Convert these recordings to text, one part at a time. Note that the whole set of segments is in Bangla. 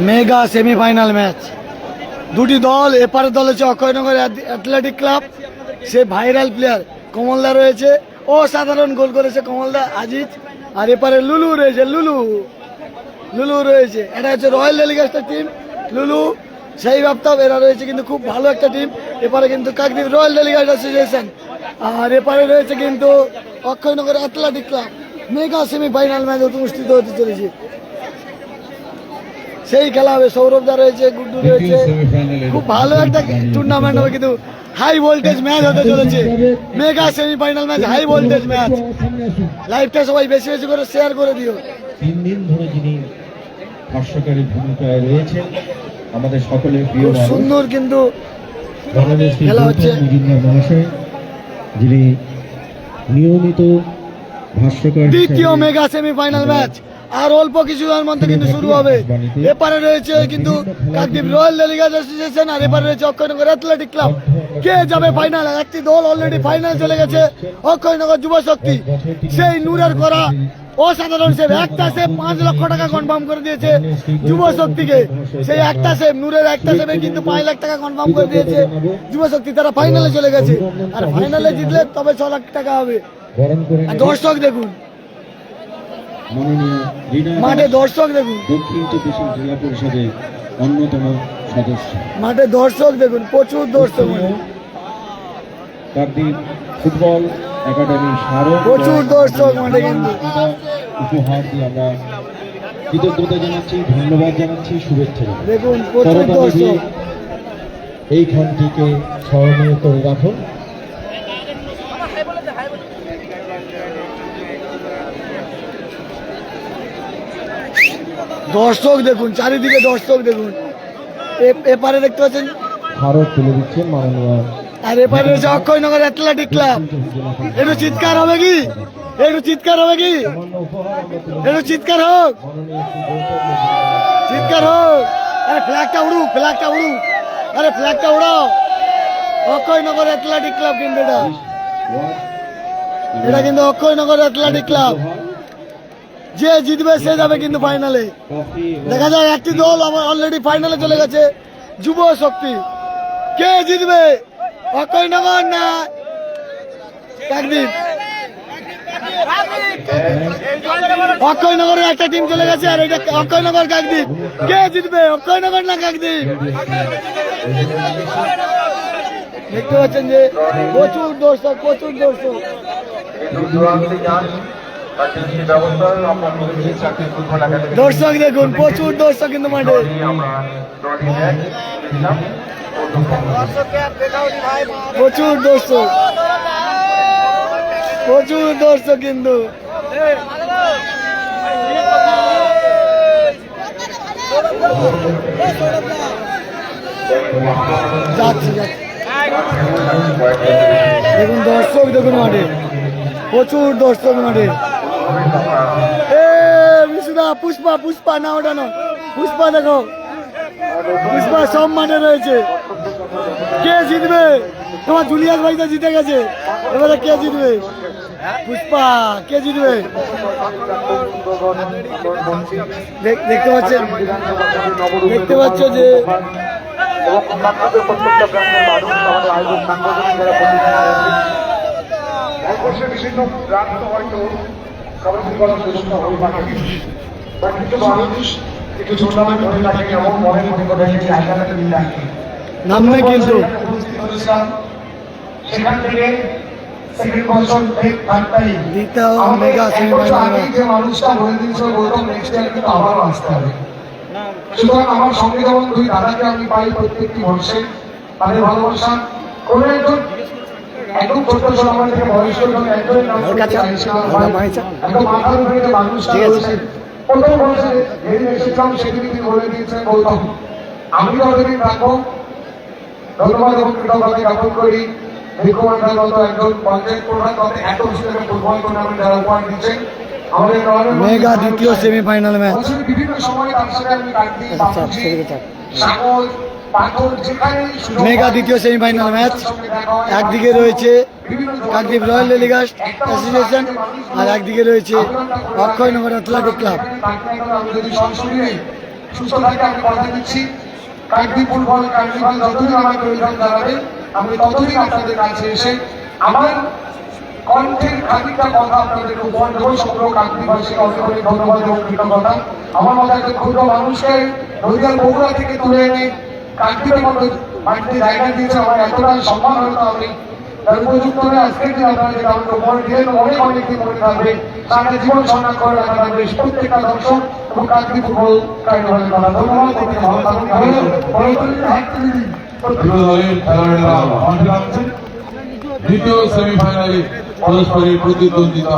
মেগা সেমিফাইনাল ম্যাচ, দুটি দল। এপারের দল হচ্ছে অক্ষয়নগর অ্যাথলেটিক ক্লাব, সে ভাইরাল প্লেয়ার কমলদা রয়েছে, অসাধারণ গোল করেছে কমলদা আজিজ। আর এপারে লুলু রয়েছে, লুলু রয়েছে। এটা হচ্ছে রয়্যাল ডেলিগেটসের টিম, লুলু সেই ভাবতাম এরা রয়েছে, কিন্তু খুব ভালো একটা টিম। এপারে কিন্তু কাকদ্বীপ রয়্যাল ডেলিগেটস অ্যাসোসিয়েশন, আর এপারে রয়েছে কিন্তু Akshaynagar athletic club. Mega semifinal match অনুষ্ঠিত হতে চলেছে, সেই খেলা হবে। সৌরভদা রয়েছে, গুড্ডু রয়েছে, খুব ভালো একটা টুর্নামেন্ট হবে, কিন্তু হাই ভোল্টেজ ম্যাচ হতে চলেছে। Mega semifinal match, high voltage match. লাইভটা সবাই বেশি বেশি করে শেয়ার করে দিও। 3 দিন ধরে যিনি হাস্যকারী ভূমিকায় রয়েছেন আমাদের সকলের প্রিয় খুব সুন্দর কিন্তু বাংলাদেশ খেলা হচ্ছে। মহাশয় যিনি নিয়মিত ভাষ্যকার। দ্বিতীয় মেগা সেমিফাইনাল ম্যাচ আর অল্প কিছুদিনের মধ্যে কিন্তু শুরু হবে। এপারে রয়েছে কিন্তু কাকদ্বীপ রয়্যাল ডেলিগেটস অ্যাসোসিয়েশন, আর এপারে রয়েছে অক্ষয়নগর অ্যাথলেটিক ক্লাব। কে যাবে ফাইনাল? একটি দল অলরেডি ফাইনাল চলে গেছে, অক্ষয়নগর যুব শক্তি। সেই নূরের করা অসাধারণ সেভ, একটা সেভ 5 লক্ষ টাকা কনফার্ম করে দিয়েছে যুব শক্তিকে। সেই একটা সেভ, নূরের একটা সেভে কিন্তু 5 লাখ টাকা কনফার্ম করে দিয়েছে যুব শক্তি। তারা ফাইনালে চলে গেছে, আর ফাইনালে জিতলে তবে 6 লাখ টাকা হবে। আর দর্শক দেখুন, মাঠে দর্শক দেখুন, দক্ষিণ 24 জেলা পরিষদের অন্যতম সদস্য। মাঠে দর্শক দেখুন, প্রচুর দর্শক। কাকদ্বীপ ফুটবল একাডেমি স্মারক প্রচুর দর্শক মাঠে কিন্তু। উপহার দিয়ে আমরা কৃতজ্ঞতা জানাচ্ছি, ধন্যবাদ জানাচ্ছি, শুভেচ্ছা জানাচ্ছি। দেখুন প্রচুর দর্শক। এইখানটিকে স্মরণীয় করে রাখুন। দর্শক দেখুন, চারিদিকে দর্শক দেখুন। এপারে দেখতে পাচ্ছেন ভারত তুলে দিচ্ছেন মাননীয়, আর এপারে রয়েছে অক্ষয়নগর অ্যাথলেটিক ক্লাব। একটু চিৎকার হবে কি? একটু চিৎকার হবে কি? একটু চিৎকার হোক, চিৎকার হোক। আরে ফ্ল্যাগটা উড়ুক, ফ্ল্যাগটা উড়ুক, আরে ফ্ল্যাগটা উড়াও। অক্ষয়নগর অ্যাথলেটিক ক্লাব কিন্তু এটা কিন্তু অক্ষয়নগর অ্যাথলেটিক ক্লাব। যে জিতবে সে যাবে কিন্তু ফাইনালে। দেখা যায় একটি দল আমার অলরেডি ফাইনালে চলে গেছে, যুব শক্তি। কে জিতবে, অক্ষয়নগর না কাকদ্বীপ? অক্ষয়নগরের একটা টিম চলে গেছে, আর এটা অক্ষয়নগর কাকদ্বীপ। কে জিতবে, অক্ষয়নগর না কাকদ্বীপ? দেখতে পাচ্ছেন যে প্রচুর দর্শক, প্রচুর দর্শক। দর্শক দেখুন, প্রচুর দর্শক কিন্তু মাঠে। প্রচুর দর্শক, প্রচুর দর্শক কিন্তু। যাচ্ছি দেখুন, দর্শক দেখুন মাঠে, প্রচুর দর্শক মাঠে। বিশুদা, পুষ্পা, পুষ্পা না ওঠানো, পুষ্পা দেখো, পুষ্পা সব মাঠে রয়েছে। কে জিতবে? তোমার জুলিয়াস ভাই তো জিতে গেছে, এবারে কে জিতবে? পুষ্পা, কে জিতবে? দেখতে পাচ্ছেন, দেখতে পাচ্ছ যে নামবে কিন্তু সেখান থেকে সেকেন্ড পজিশন দ্বিতীয় মেগা সেমিফাইনাল যে মানুষটা বলে দিয়েছিল গৌতম নেক্সট ইয়ার কিন্তু আবারও আসতে হবে। সুতরাং আমার সঙ্গে যেমন দুই দাদাকে আমি পাই প্রত্যেকটি বর্ষে, তাদের ভালোবাসা কোনো একজন একদম ছোট্ট ছোট আমার থেকে বয়স্ক এবং একজনের নাম একদম মাথার উপরে যে মানুষটা রয়েছে প্রথম বয়সে যেদিন এসেছিলাম সেদিন তিনি বলে দিয়েছেন গৌতম আমি যতদিন থাকবো। ধন্যবাদ এবং কৃতজ্ঞতা জ্ঞাপন করি বিক্রমান্ডার মতো একজন পঞ্চায়েত প্রধান তবে এত বেশি ফুটবল টুর্নামেন্ট যারা উপহার দিচ্ছেন আমাদের মেগা দ্বিতীয় সেমিফাইনাল ম্যাচ। বিভিন্ন সময় তার সাথে আমি সাগর পাথর যেখানে মেগা দ্বিতীয় সেমিফাইনাল ম্যাচ। একদিকে রয়েছে কাকদ্বীপ রয়্যাল ডেলিগেটস অ্যাসোসিয়েশন, আর একদিকে রয়েছে অক্ষয়নগর অ্যাথলেটিক ক্লাব। সুস্থ থাকে আমি কথা দিচ্ছি। কাকদ্বীপ ফুটবল কার্নিভাল যতদিন আমাকে ওয়েলকাম জানাবে, আমি ততদিন আপনাদের কাছে এসে আমার কণ্ঠের খানিকটা কথা আপনাদেরকে উপহার দেবো। সকল কাকদ্বীপবাসীকে অনেক অনেক ধন্যবাদ এবং কৃতজ্ঞতা। আমার মতো একটা ক্ষুদ্র মানুষকে নদীয়ার বগুড়া থেকে তুলে এনে কাকদ্বীপের মতো মাটিতে জায়গা দিয়েছে, আমার এতটা সম্মান হয়তো আমি তার উপযুক্ত হয়ে আজকের দিন আপনারা যেটা আমাকে উপহার দিলেন অনেক অনেক দিন মনে থাকবে, সারা জীবন সংগ্রাম করে রাখা থাকবে প্রত্যেকটা দর্শক এবং কাকদ্বীপ ফুটবল কার্নিভালের কথা। ধন্যবাদ, প্রত্যেকে ভালো থাকুন। খেলোয়াড়েরা মাঠে নামছেন। দ্বিতীয় সেমিফাইনালে পরস্পরের প্রতিদ্বন্দ্বিতা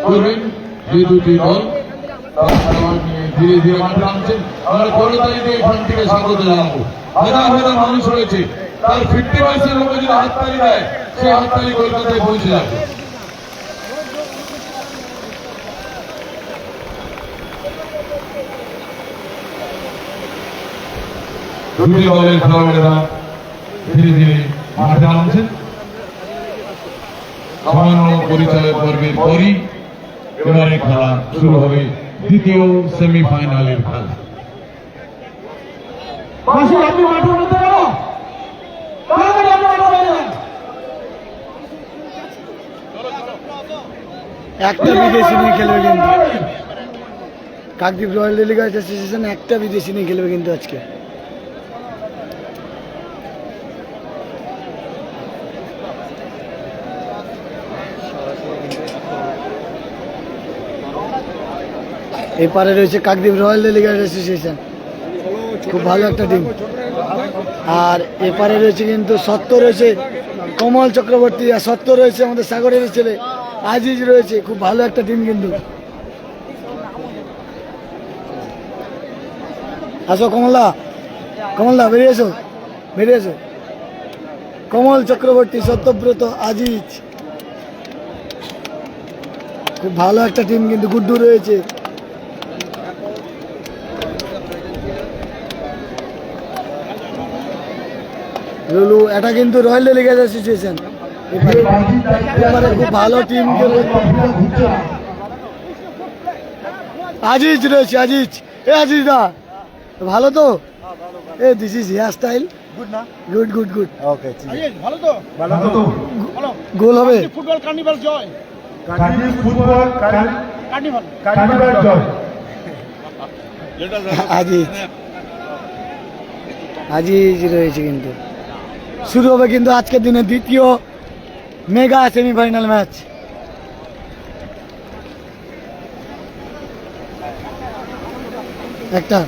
করবেন যে দুটি দল, তারা খেলোয়াড় নিয়ে ধীরে ধীরে মাঠে নামছেন। আমরা করতালিতে এখান থেকে স্বাগত জানাবো। হাজার হাজার মানুষ রয়েছে, তার 50% লোক যদি হাততালি দেয়, সেই হাততালি কলকাতায় পৌঁছে যাবে। দুটি দলের খেলোয়াড়েরা ধীরে ধীরে মাঠে নামছেন। সামান্য পরিচয় পর্বের পরই এবারে খেলা শুরু হবে, দ্বিতীয় সেমিফাইনালের খেলা। একটা বিদেশি নিয়ে খেলবে কিন্তু কাকদ্বীপ রয়্যাল ডেলিগেটস অ্যাসোসিয়েশন, একটা বিদেশি নিয়ে খেলবে কিন্তু আজকে। এপারে রয়েছে কাকদ্বীপ রয়্যাল ডেলিগেটস অ্যাসোসিয়েশন, খুব ভালো একটা টিম। আর এপারে রয়েছে কিন্তু সত্য রয়েছে কমল চক্রবর্তী, আর সত্য রয়েছে আমাদের সাগরের ছেলে আজিজ রয়েছে, খুব ভালো একটা টিম কিন্তু। আসো কমলদা, কমলদা বেরিয়ে এসো, বেরিয়ে এসো। কমল চক্রবর্তী, সত্যব্রত, আজিজ, খুব ভালো একটা টিম কিন্তু। গুড্ডু রয়েছে, লুলু, এটা কিন্তু রয়্যাল ডেলিগেটস অ্যাসোসিয়েশন। এবারে খুব ভালো টিম। আজিজ রয়েছে, আজিজ, এ আজিজ দা ভালো তো? এ this is hair style, good না? গুড গুড গুড, ওকে ভালো তো? ভালো তো, গোল হবে। ফুটবল কার্নিভাল জয়, ফুটবল কার্নিভাল জয়। আজিজ, আজিজ রয়েছে কিন্তু। শুরু হবে কিন্তু আজকের দিনে দ্বিতীয় মেগা সেমিফাইনাল ম্যাচ। একটা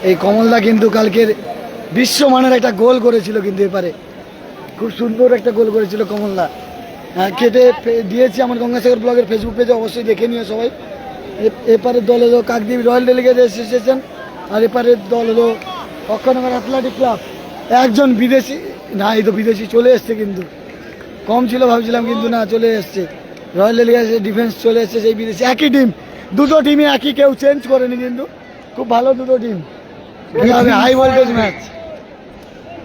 এই কমলদা কিন্তু কালকের বিশ্বমানের একটা গোল করেছিল কিন্তু এপারে, খুব সুন্দর একটা গোল করেছিল কমলদা। কেটে দিয়েছি আমার গঙ্গাসাগর ব্লগের ফেসবুক পেজে, অবশ্যই দেখে নিও সবাই। এপারের দল হলো কাকদ্বীপ রয়্যাল ডেলিগেটস অ্যাসোসিয়েশন, আর এপারের দল হলো অক্ষয়নগর অ্যাথলেটিক ক্লাব। একজন বিদেশি, না এই তো বিদেশি চলে এসছে কিন্তু, কম ছিল ভাবছিলাম কিন্তু না, চলে এসছে রয়্যাল ডেলিগেটস ডিফেন্স চলে এসছে সেই বিদেশি। একই টিম, দুটো টিমই একই, কেউ চেঞ্জ করেনি কিন্তু, খুব ভালো দুটো টিম। হবে high voltage match,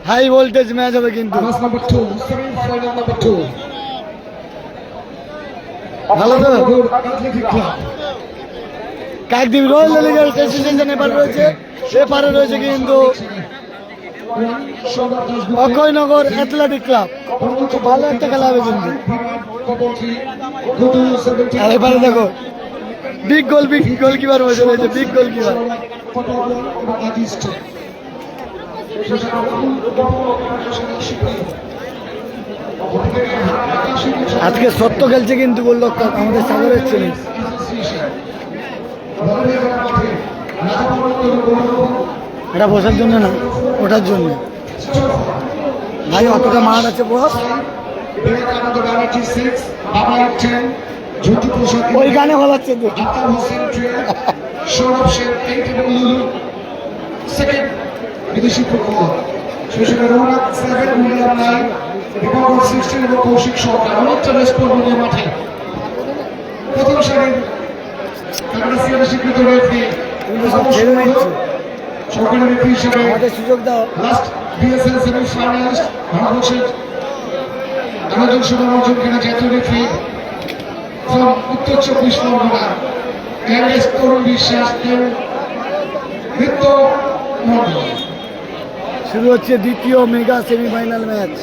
high voltage match হবে কিন্তু। ভালো তো কাকদ্বীপ রয়্যাল ডেলিগেটস অ্যাসোসিয়েশন এবার রয়েছে, এপারে রয়েছে কিন্তু অক্ষয়নগর অ্যাথলেটিক ক্লাব। খুব ভালো একটা খেলা হবে কিন্তু। আর এবারে দেখো বিগ গোলকিপার বসে রয়েছে, বিগ গোলকিপার। আজকে সত্য খেলছে কিন্তু গোলরক্ষক আমাদের সাগরের ছেলে। এটা বসার জন্য না, ওঠার জন্য। ভাই অতটা মাঠ আছে বস, ওই গানে বলাচ্ছে তো। বিদেশি ফুটবল কৌশিক সরকার অনেকটা রেসপন্ড মাঠে প্রথম সারির স্বীকৃত রেফারি সরকারি রেফারি হিসেবে সুযোগ দাও। লাস্ট বিএসএল সেমিফাইনালিস্ট ভারতবর্ষের আয়োজন সুনাম অর্জন করা জাতীয় রেফারি ফ্রম উত্তর 24 পরগনা ইয়াংয়েস্ট তরুণ বিশ্বাস নৃত্য মন্ডল। শুরু হচ্ছে দ্বিতীয় মেগা সেমিফাইনাল ম্যাচ।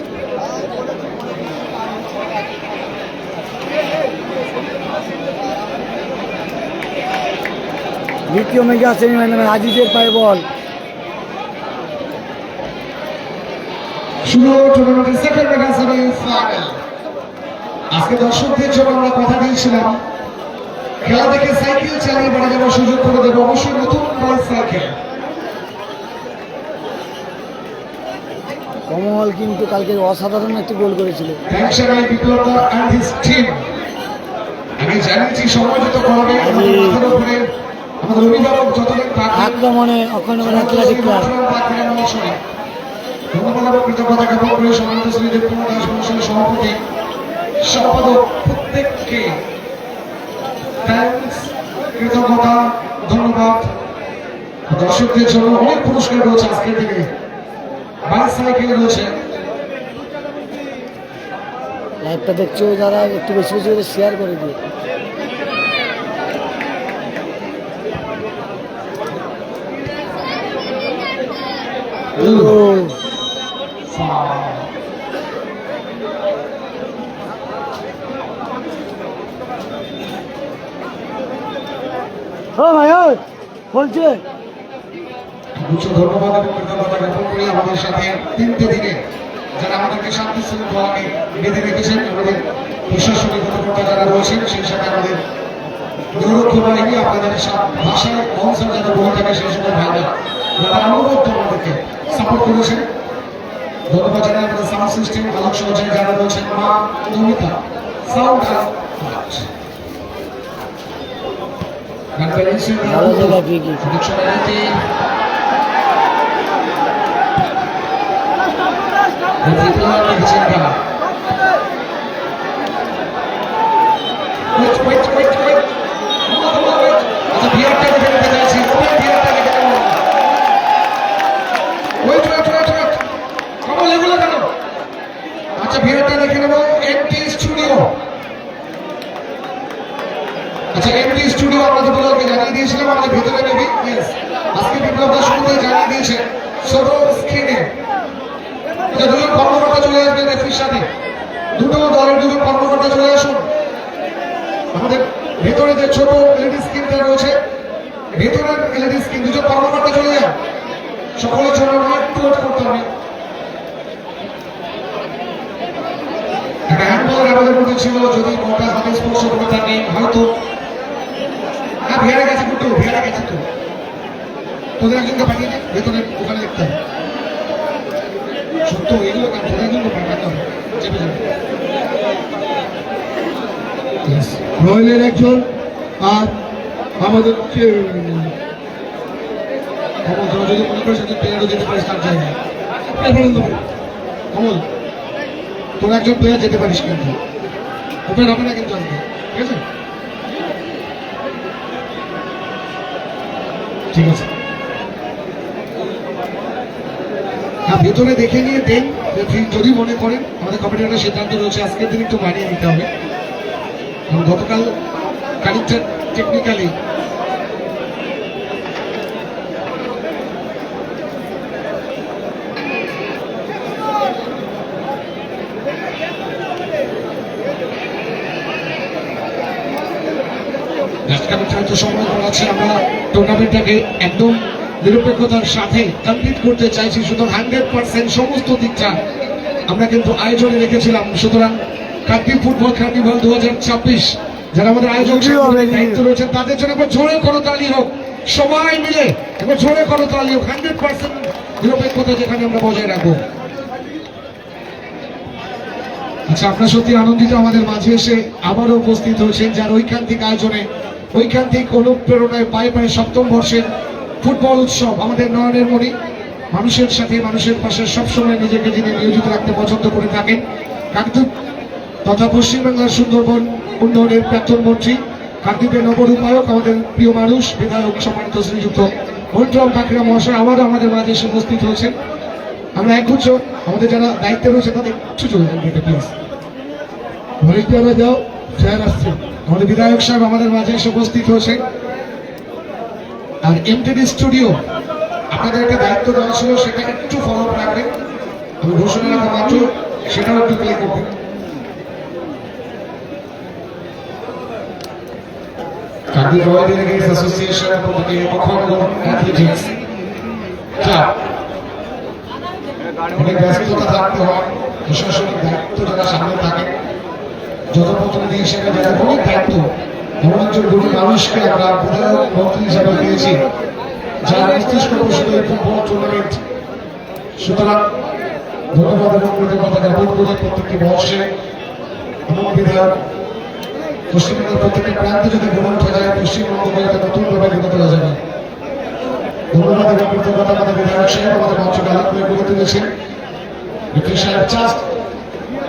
দ্বিতীয় মেগা সেমিফাইনাল ম্যাচ, আজিজের পায়ে বল। শুরু টুর্নামেন্টের সেকেন্ড মেগা সেমিফাইনাল। আজকে দর্শকদের জন্য আমরা কথা দিয়েছিলাম খেলা দেখে সাইকেল চালিয়ে বাড়ি যাওয়ার সুযোগ করে দেবো, অবশ্যই নতুন সাইকেল। কমল কিন্তু কালকে অসাধারণ একটি গোল করেছিল। থ্যাংকস জানাই বিপ্লব দা এন্ড হিজ টিম। আমি জানিয়েছি সময়োচিত করাবে আমাদের মাথার উপরে আমাদের অভিভাবক যতদিন থাকবেন আক্রমণে অক্ষয় অ্যাথলেটিক ক্লাব। ধন্যবাদ ও কৃতজ্ঞতা জ্ঞাপন করে সম্মানিত শ্রীদেব কুমার দাস অনুষ্ঠানের সভাপতি সম্পাদক প্রত্যেককে থ্যাংকস, কৃতজ্ঞতা, ধন্যবাদ। দর্শকদের জন্য অনেক পুরস্কার রয়েছে আজকের দিনে, বাইসাইকেল রয়েছে। লাইভটা দেখছো যারা, একটু বেশি বেশি করে শেয়ার করে দিও। ও ভাই ও বলছে উচ্চ ধন্যবাদ এবং কৃতজ্ঞতা জ্ঞাপন করি আমাদের সাথে 3টে দিনে যারা আমাদেরকে শান্তি শৃঙ্খলাকে বেঁধে রেখেছেন, আমাদের প্রশাসনিক কর্মকর্তা যারা রয়েছেন, সেই সাথে আমাদের নিরক্ষর বাহিনী, আপনাদের ভাষায় অংশার যারা বলে থাকে সেই সকল ভাইরা যারা অনুরোধ আমাদেরকে সাপোর্ট করেছেন। ধন্যবাদ জানাই আমাদের সাউন্ড সিস্টেম আলোক সহযোগী যারা রয়েছেন, মা নমিতা সাউন্ড ভালো জায়গা ঠিকই। আচ্ছা ভিড়টা দেখে নেবো। এমটি স্টুডিও, আচ্ছা এমটি স্টুডিও আমরা দুটোকে জানিয়ে দিয়েছিলাম আমাদের ভেতরে নেবি। আজকে বিপ্লব দাস শুরুতেই জানিয়ে দিয়েছে ছোট স্ক্রিনে দুজন কর্মকর্তা চলে আসবেন রেফারির সাথে। দুটো দলের দুজন কর্মকর্তা চলে আসুন। আমাদের ভেতরে যে ছোট এলইডি স্ক্রিনটা রয়েছে, ভেতরের এলইডি স্ক্রিন, দুজন কর্মকর্তা চলে যান। সকলের জন্য একটু ওয়েট করতে হবে। একটা হ্যান্ডবল আমাদের মধ্যে ছিল, যদি বলটা হাতে স্পর্শ করে থাকে হয়তো। হ্যাঁ ভিড়ে গেছে কিন্তু, ভিড়ে গেছে তো, তোদের একজনকে পাঠিয়ে দিন ভেতরে, ওখানে দেখতে হবে। সত্য এগুলো কাজ তোদের জন্য পাঠাতে হবে, চেপে যাবে। রয়েলের একজন আর আমাদের হচ্ছে কমল তোরা যদি মনে করিস প্লেয়ারও যেতে পারিস তার জায়গায়। কমল তোরা একজন প্লেয়ার যেতে পারিস কিন্তু ওপেন হবে না কিন্তু আজকে, ঠিক আছে? ঠিক আছে, হ্যাঁ ভেতরে দেখে নিয়ে দেন যদি মনে করেন। আমাদের কমিটির একটা সিদ্ধান্ত রয়েছে আজকের দিন একটু বানিয়ে নিতে হবে, কারণ গতকাল খানিকটা টেকনিক্যালি সময় করা আছে। আমরা টুর্নামেন্টটাকে একদম নিরপেক্ষতার সাথে কমপ্লিট করতে চাইছি, সুতরাং 100% সমস্ত দিকটা আমরা কিন্তু আয়োজনে রেখেছিলাম। সুতরাং কাকদ্বীপ ফুটবল কার্নিভাল 2026 যারা আমাদের আয়োজক দায়িত্ব রয়েছেন তাদের জন্য একবার জোরে করতালি হোক, সবাই মিলে একবার জোরে করতালি হোক। 100% নিরপেক্ষতা যেখানে আমরা বজায় রাখবো। আচ্ছা আপনারা সত্যি আনন্দিত আমাদের মাঝে এসে আবারও উপস্থিত হয়েছেন, যার ঐকান্তিক আয়োজনে ঐকান্তিক অনুপ্রেরণায় পায়ে পায়ে 7ম বর্ষের ফুটবল উৎসব আমাদের নয়নের মণি। মানুষের সাথে মানুষের পাশে সবসময় নিজেকে যিনি নিয়োজিত রাখতে পছন্দ করে থাকেন, কাকদ্বীপ তথা পশ্চিমবাংলার সুন্দরবন উন্নয়নের প্রাক্তন মন্ত্রী, কাকদ্বীপের নবরূপায়ক, আমাদের প্রিয় মানুষ, বিধায়ক সম্মানিত শ্রীযুক্ত মন্টুরাম কাকড়া মহাশয় আমার আমাদের মাঝে এসে উপস্থিত হয়েছেন। আমরা একগুচ্ছ আমাদের যারা দায়িত্বে রয়েছে তাদের একটু চলে যান প্লিজ। ভলেন্টিয়াররা যাও, স্যার আসছে। আমাদের বিধায়ক সাহেব আমাদের মাঝে এসে উপস্থিত হয়েছে। আর এমটিডি স্টুডিও আপনাদের একটা দায়িত্ব দেওয়া ছিল, সেটা একটু ফলো আপ রাখবেন। আমি ঘোষণা রাখা মাত্র সেটাও একটু প্লে করবেন। কার্ডিফ রয়্যাল ডেলিগেটস অ্যাসোসিয়েশনের পক্ষ থেকে মহানগর অ্যাথলেটিক্স ক্লাব অনেক ব্যস্ততা থাকতে হয়, প্রশাসনিক দায়িত্ব যারা সামনে থাকে, জনপ্রতিনিধি হিসেবে যারা অনেক দায়িত্ব, এমন একজন গরিব মানুষকে আমরা বিধায়ক মন্ত্রী হিসাবে পেয়েছি, যার মস্তিষ্ক প্রসূত এই ফুটবল টুর্নামেন্ট। সুতরাং ধন্যবাদ এবং কৃতজ্ঞতা জ্ঞাপন করে প্রত্যেকটি বর্ষে এমন বিধায়ক পশ্চিমবঙ্গের প্রত্যেকটি প্রান্তে যদি গড়ে উঠে যায়, পশ্চিমবঙ্গকে একটা নতুন ভাবে গড়ে তোলা যাবে। ধন্যবাদ এবং কৃতজ্ঞতা আমাদের বিধায়ক সাহেব আমাদের মঞ্চকে আলাপ করে গড়ে তুলেছেন। বিক্রি সাহেব জাস্ট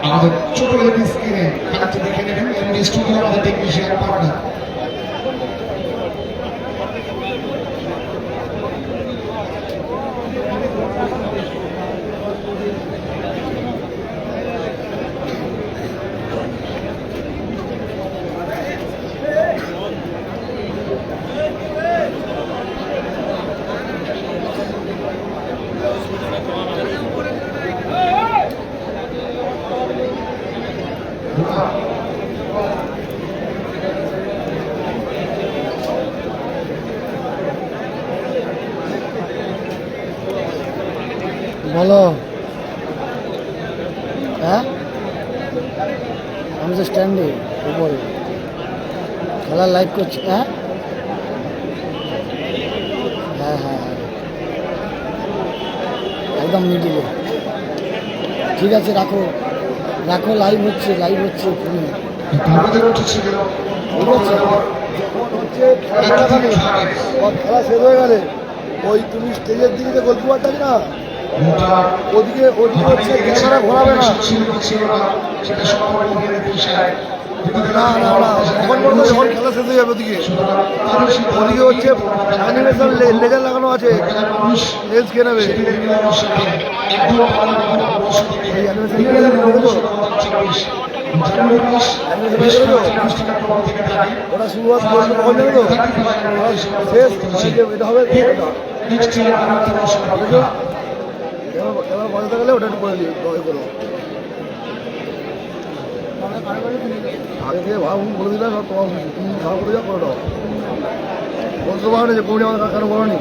আমাদের ছোট লেডি স্ক্রিনে খানিকটা দেখে নেবেন। এমনি স্টুডিও আমাদের টেকনিশিয়ান পার্টনার। বলো। হ্যাঁ, আমি তো স্ট্যান্ডে উপরে খেলা লাইভ করছি। হ্যাঁ হ্যাঁ হ্যাঁ হ্যাঁ, একদম মিডিলে। ঠিক আছে, রাখো রাখো, লাইভ হচ্ছে ফোনে। আমাদের উঠেছে গেল খেলা শেষ হয়ে গেলে ওই তুমি স্টেজের দিকে যে গোলকিপারটা না, ওদিকে হচ্ছে ক্যামেরা ঘোরাবে না। না না না, তখন বলবো যখন খেলা শেষ হয়ে যাবে ওদিকে হচ্ছে অ্যানিমেশন লেজার লাগানো আছে, লেন্স খেয়ে নেবে। এই ওটা শুরুয়াত করবে কখন জানো তো? শেষ এটা হবে। এবার বজাতে গেলে ওটা একটু করে দিই, করো আগে থেকে ভাবুন, বলে দিলাম তোমার তুমি ভালো করে যাও, করে দাও। বলতে পারো না যে কমিটি আমাদের কেন বলো নি।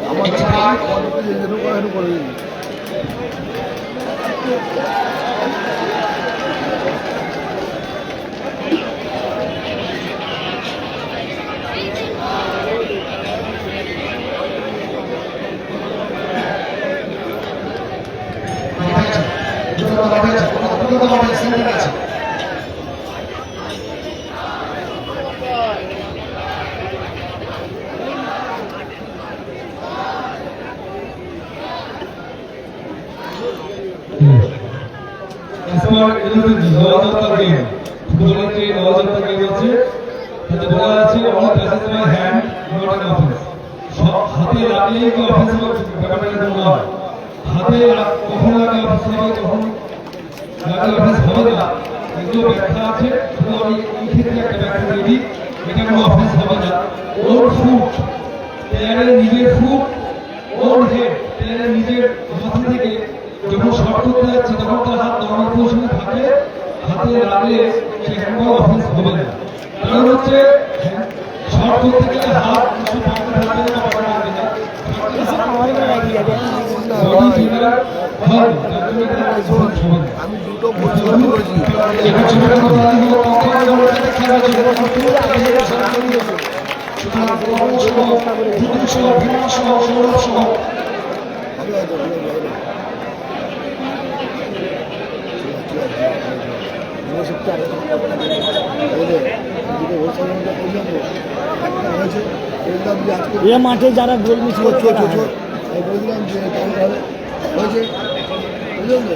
আমার করে দিই। এসপার ইলেভেন নওয়াজতা গেম ফুটবলের যে নওয়াজতা গেম আছে তাতে বলা আছে all passage by hand not an offence. হাতে লাগলেই কি অফেন্স হবে ব্যাপারটা কিন্তু নয়। হাতে কখন লাগে অফেন্স হবে, কখন লাগলে অফেন্স হবে না, এগুলো ব্যাখ্যা আছে। শুধু আমি এই ক্ষেত্রে একটা ব্যাখ্যা দিয়ে দিই, এটা কোনো অফেন্স হবে না। ওর ফুট, প্লেয়ারের নিজের ফুট, ওর হেড, প্লেয়ারের নিজের মাথা থেকে যখন শট করতে যাচ্ছে তখন তার হাত নর্মাল পজিশনে থাকলে হাতে লাগলে সেখানে কোনো অফেন্স হবে না। কারণ হচ্ছে শট করতে গেলে হাত কিছু পাকড়ে থাকবে না, পাকড়ে থাকবে না, বডি ফিঙ্গার হয়, তার জন্য এটা অফেন্স হবে না। আমি দুটো পরিচালনা করেছি। এটা ছোট কথা হলো কখন যেমন খেলা চলে এ মাঠে যারা গোল মিস করছে বলছিলাম যে হয়েছে, বুঝলেন তো?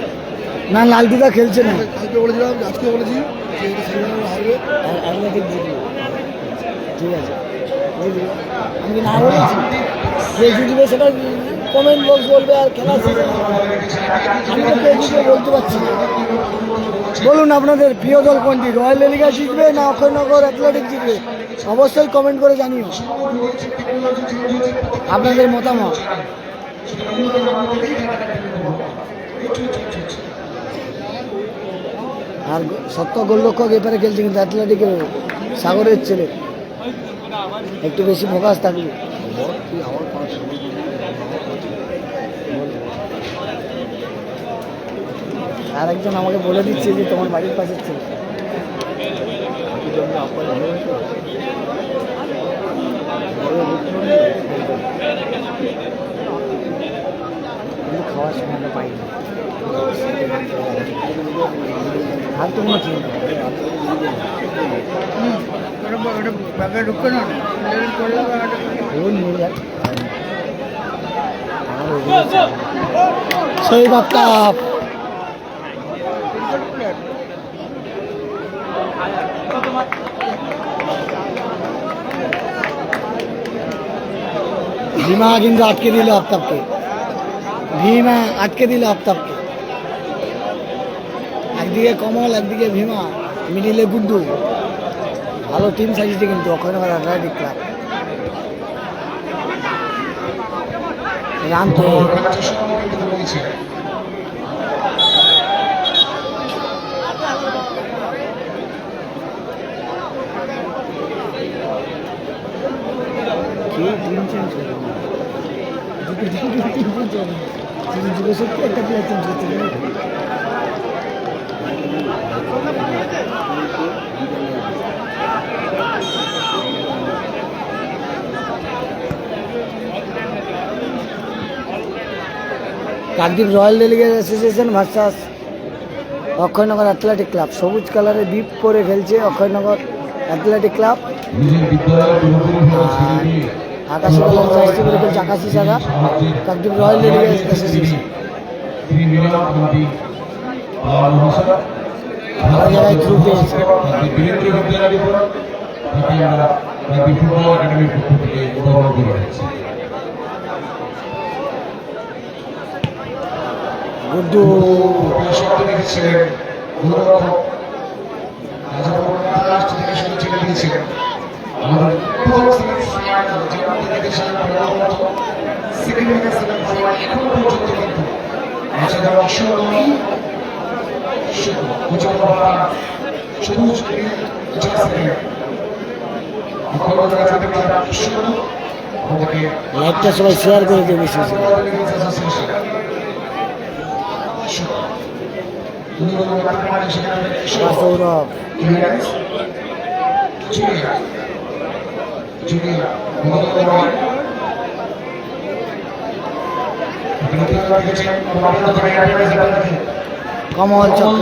না, লালটুদা খেলছে না। কালকে বলেছিলাম, আজকে বলেছি যে এটা সেমিফাইনাল হারবে আর অ্যাটলেটিক জিতবে। ঠিক আছে, আমি না বলেছি যে জিতবে সেটা কমেন্ট বক্স বলবে আর খেলা শেষে আমি তো পেজে বলতে পারছি না। বলুন আপনাদের প্রিয় দল কোনটি, রয়্যাল লেলিগা জিতবে না অক্ষয়নগর অ্যাথলেটিক জিতবে? অবশ্যই কমেন্ট করে জানিও আপনাদের মতামত। আর সত্য গোলরক্ষক এপারে খেলছে কিন্তু অ্যাথলেটিকের সাগরের ছেলে, একটু বেশি ফোকাস থাকবে। আর একজন আমাকে বলে দিচ্ছে যে তোমার বাড়ির পাশের ছেলে। কিন্তু খাওয়ার সময় পাই না। আর তো কোনো ঠিক সেই বাপ্তা ভীমা কিন্তু আটকে দিল আফতাবকে, ভীমা আটকে দিল আফতাবকে। একদিকে কমল একদিকে ভীমা, মিডিলে গুড্ডু। ভালো টিম সাজিয়েছে কিন্তু অক্ষয়নগর অ্যাথলেটিক ক্লাব। রান তো একটা প্লেয়ার চেঞ্জ করতে Kakdwip royal delegate association versus Akshaynagar athletic club. সবুজ কালারে বিপ করে খেলছে অক্ষয়নগর অ্যাথলেটিক ক্লাব, আকাশি কালার জার্সি করে খেলছে আকাশি সাদা কাকদ্বীপ রয়্যাল ডেলিগেট অ্যাসোসিয়েশন। ভালো জায়গায় থ্রু পেয়েছে। গুড্ডু লাইভটা সবাই শেয়ার করে দেবে বেশি। সৌরভ কমল চক্র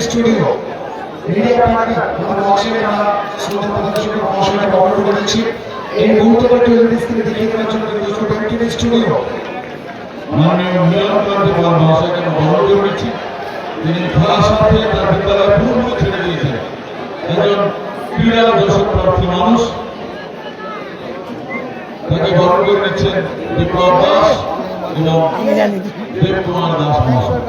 স্টুডিও মিডিয়া পার্টনার আমাদের অক্সিজেন আমরা শ্রোতা প্রদর্শকের প্রমোশনের অর্ডার করেছি। এই মুহূর্তে টেলিভিশন স্ক্রিনে দেখিয়ে দেওয়ার জন্য স্টুডিও মাননীয় মিলন কান্তি মহাশয়কে বরণ করেছি। তিনি খেলার সাথে তার বিদ্যালয় পূর্ণ ছেড়ে দিয়েছেন। একজন ক্রীড়া দর্শক প্রার্থী মানুষ, তাকে বরণ করে নিচ্ছেন বিপ্লব দাস এবং দেব কুমার দাস মহাশয়।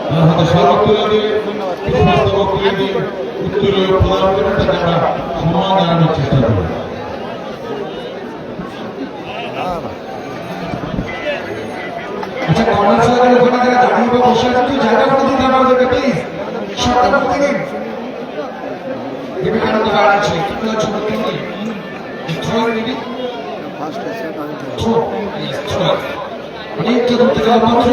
তার হাতে স্মারক তুলে দিয়ে পুষ্পস্তবক তুলে দিয়ে উত্তরীয় প্রদান করে তাকে আমরা সম্মান জানানোর চেষ্টা করি। আচ্ছা, কমল স্যারের ওখানে যারা দাঁড়িয়ে বা বসে আছে একটু জায়গা করে দিতে আমাদেরকে প্লিজ। সরকার করে দিন। বিবেকানন্দ গার্ড আছে, কি আছে বলতে কি? Throw ready? Throw, throw. অনেকটা দূর থেকে মাত্র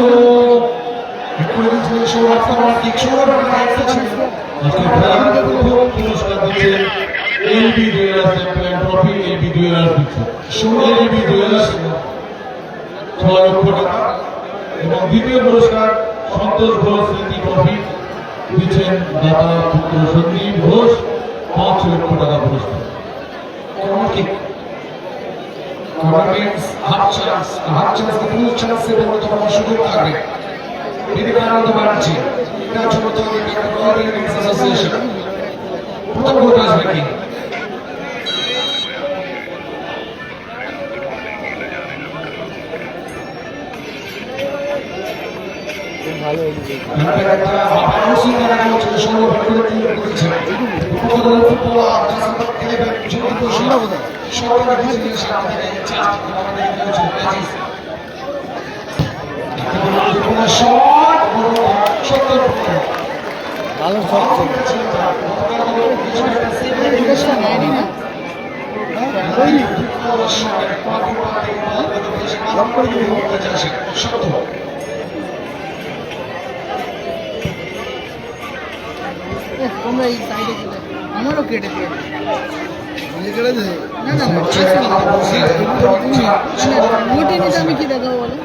করে দিচ্ছে সৌরভ কুমার, ঠিক সৌরভ একটা ছিল। আজকে খেলার পুরস্কার দিচ্ছে LB jewellers champion trophy. LB jewellers দিচ্ছে, এলবি জুয়েলার্স 6 লক্ষ টাকা এবং দ্বিতীয় পুরস্কার সন্তোষ ঘোষ স্মৃতি ট্রফি দিচ্ছেন দাতা পুত্র সন্দীপ ঘোষ 5 লক্ষ টাকা পুরস্কার। corner kick. Corner means half chance. Half chance the full chance এর মতো তোমার সুযোগ থাকবে। বিবেকানন্দ ব্যানার্জি এটা ছোট থেকে রয়্যাল টেনিস অ্যাসোসিয়েশন। প্রথম গোল আসবে কি? একটা আউটসিং করা হচ্ছে ষোলো করে তিন করেছে ফুটবল ফুটবলার যারা খেলে ছোট ছোট সরকার কিছু সামনে শট সত্তর ভালো শট তোমরা এই সাইডে চলে আমারও কেটে দিয়ে না না মোটে নিতে আমি কি দেখাবো বলো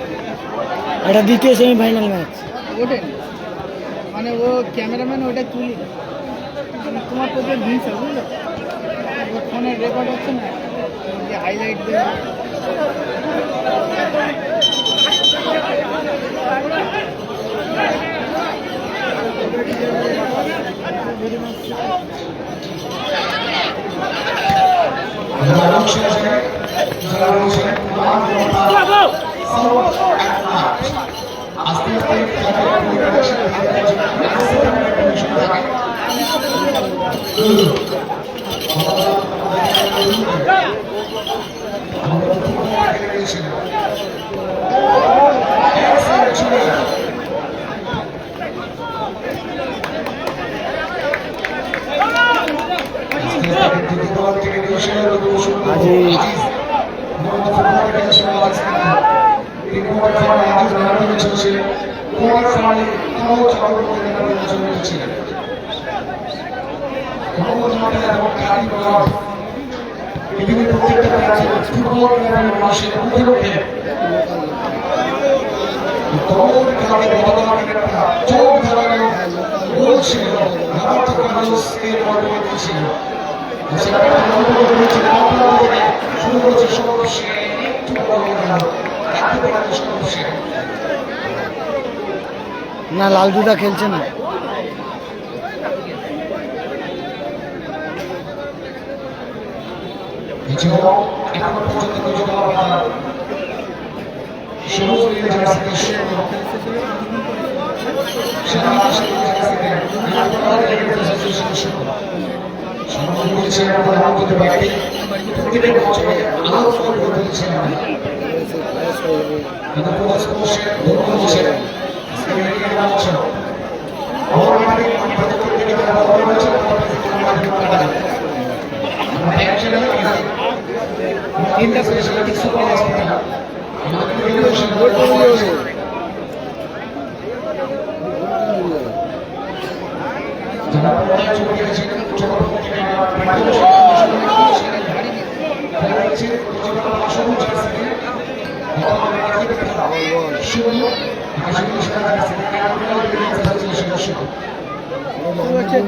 এটা দ্বিতীয় সেমিফাইনাল ম্যাচ ওঠেন মানে ও ক্যামেরাম্যান ওটা তুলি মানে তোমার প্রচুর ভিড় বুঝলো ফোনের রেকর্ড হচ্ছে না যে হাইলাইট দেবে পৃথিবীর প্রত্যেকটা ফুটবল মানুষের উপলক্ষে দৌড় খেলাতে চোখ ধরানো গোল ছিল মানুষকে ছিল শুরু করেছে সমস্যা একটু সমস্যা না লালদুদা খেলছে না এছাড়াও এখন পর্যন্ত দুজন সবুজ নীল জার্সিতে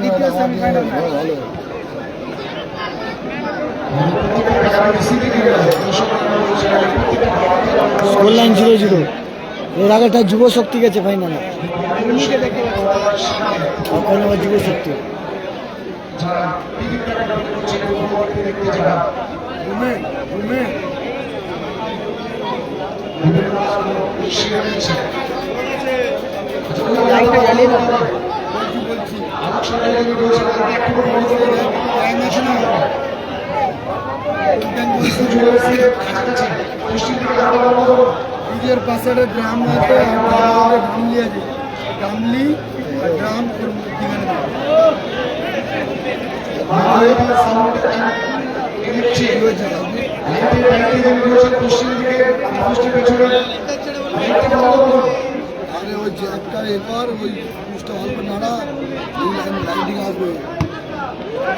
দ্বিতীয় সেমিফাইনাল স্কোর লাইন 0-0 এর আগেটা যুব শক্তি গেছে ফাইনালে এখন আবার যুব শক্তি লাইটটা জ্বালিয়ে দাও নিজের পাশে গ্রাম আছে গামলি আছে গামলি গ্রাম আরে ওই যে একটা এরপর ওই পুষ্টা অল্প নাড়া ওই লাইটিং আসবে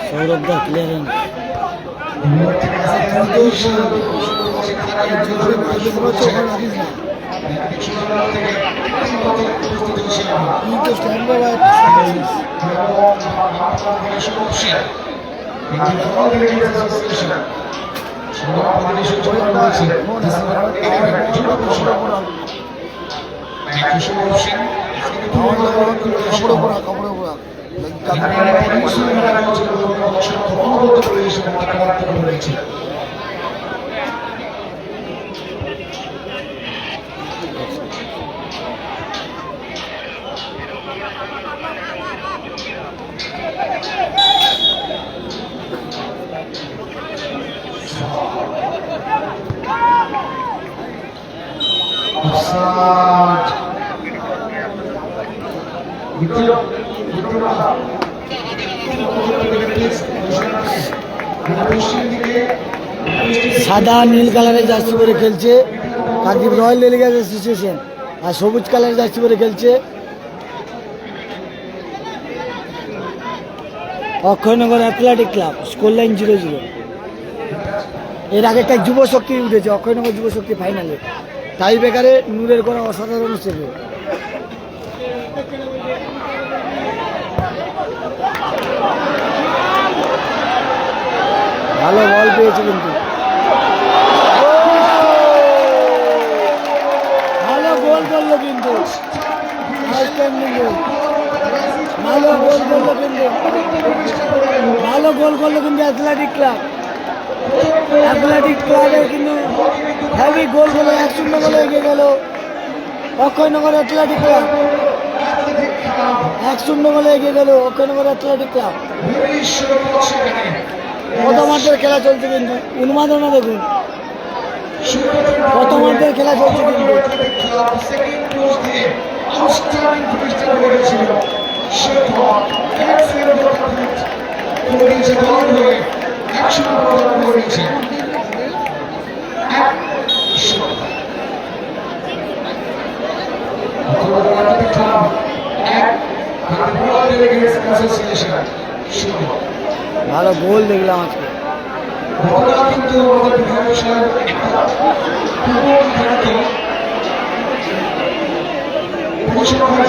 সৌরভ দা ক্লিয়ার তুই তো স্ট্যান্ড বাই কাপড় পোড়া কাপড় পোড়া সাদা নীল কালারের জার্সি পরে খেলছে কাকদ্বীপ রয়্যাল ডেলিগেটস অ্যাসোসিয়েশন, আর সবুজ কালারের জার্সি পরে খেলছে Akshaynagar athletic club, score line 0-0। এর আগে একটা যুব শক্তি উঠেছে, অক্ষয়নগর যুব শক্তি ফাইনালে, টাই বেকারে নূরের করা অসাধারণ সেভে। ভালো বল পেয়েছে কিন্তু, ভালো গোল করলো কিন্তু, ভালো গোল করলো কিন্তু, ভালো গোল করলো কিন্তু অ্যাথলেটিক ক্লাবের কিন্তু হেভি গোল হলো, 1-0 গোলে এগিয়ে গেল অক্ষয়নগর অ্যাথলেটিক ক্লাব, 1-0 গোলে এগিয়ে গেল অক্ষয়নগর অ্যাথলেটিক ক্লাব। প্রথমার্ধের খেলা চলছে কিন্তু, উন্মাদনা দেখুন, প্রথমার্ধের খেলা চলছে কিন্তু। ভালো গোল দেখলাম আজকে।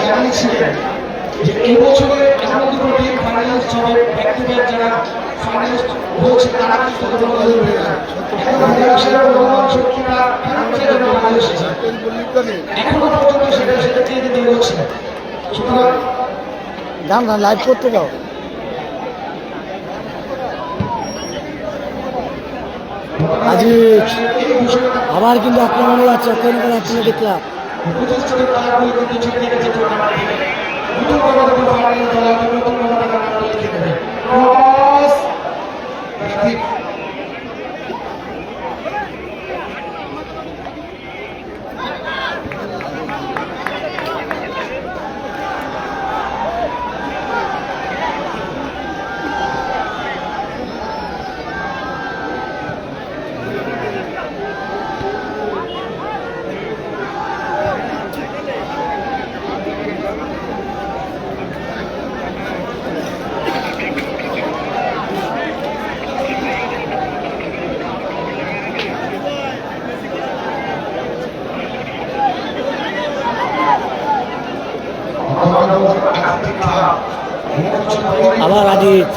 জানিয়েছিলেন যে এই বছরে এমন দুটো টিম ফাইনালিস্ট হবে, ব্যক্তিগত যারা ফাইনালিস্ট হচ্ছে তারা কিন্তু দল হয়ে যায়। এখনো পর্যন্ত সেটা দিয়ে হচ্ছে। সুতরাং দাম না লাইভ করতে দাও। আজ আবার কিন্তু আক্রমণ যাচ্ছে অক্ষয়নগর অ্যাথলেটিক ক্লাব। আবার আজিজ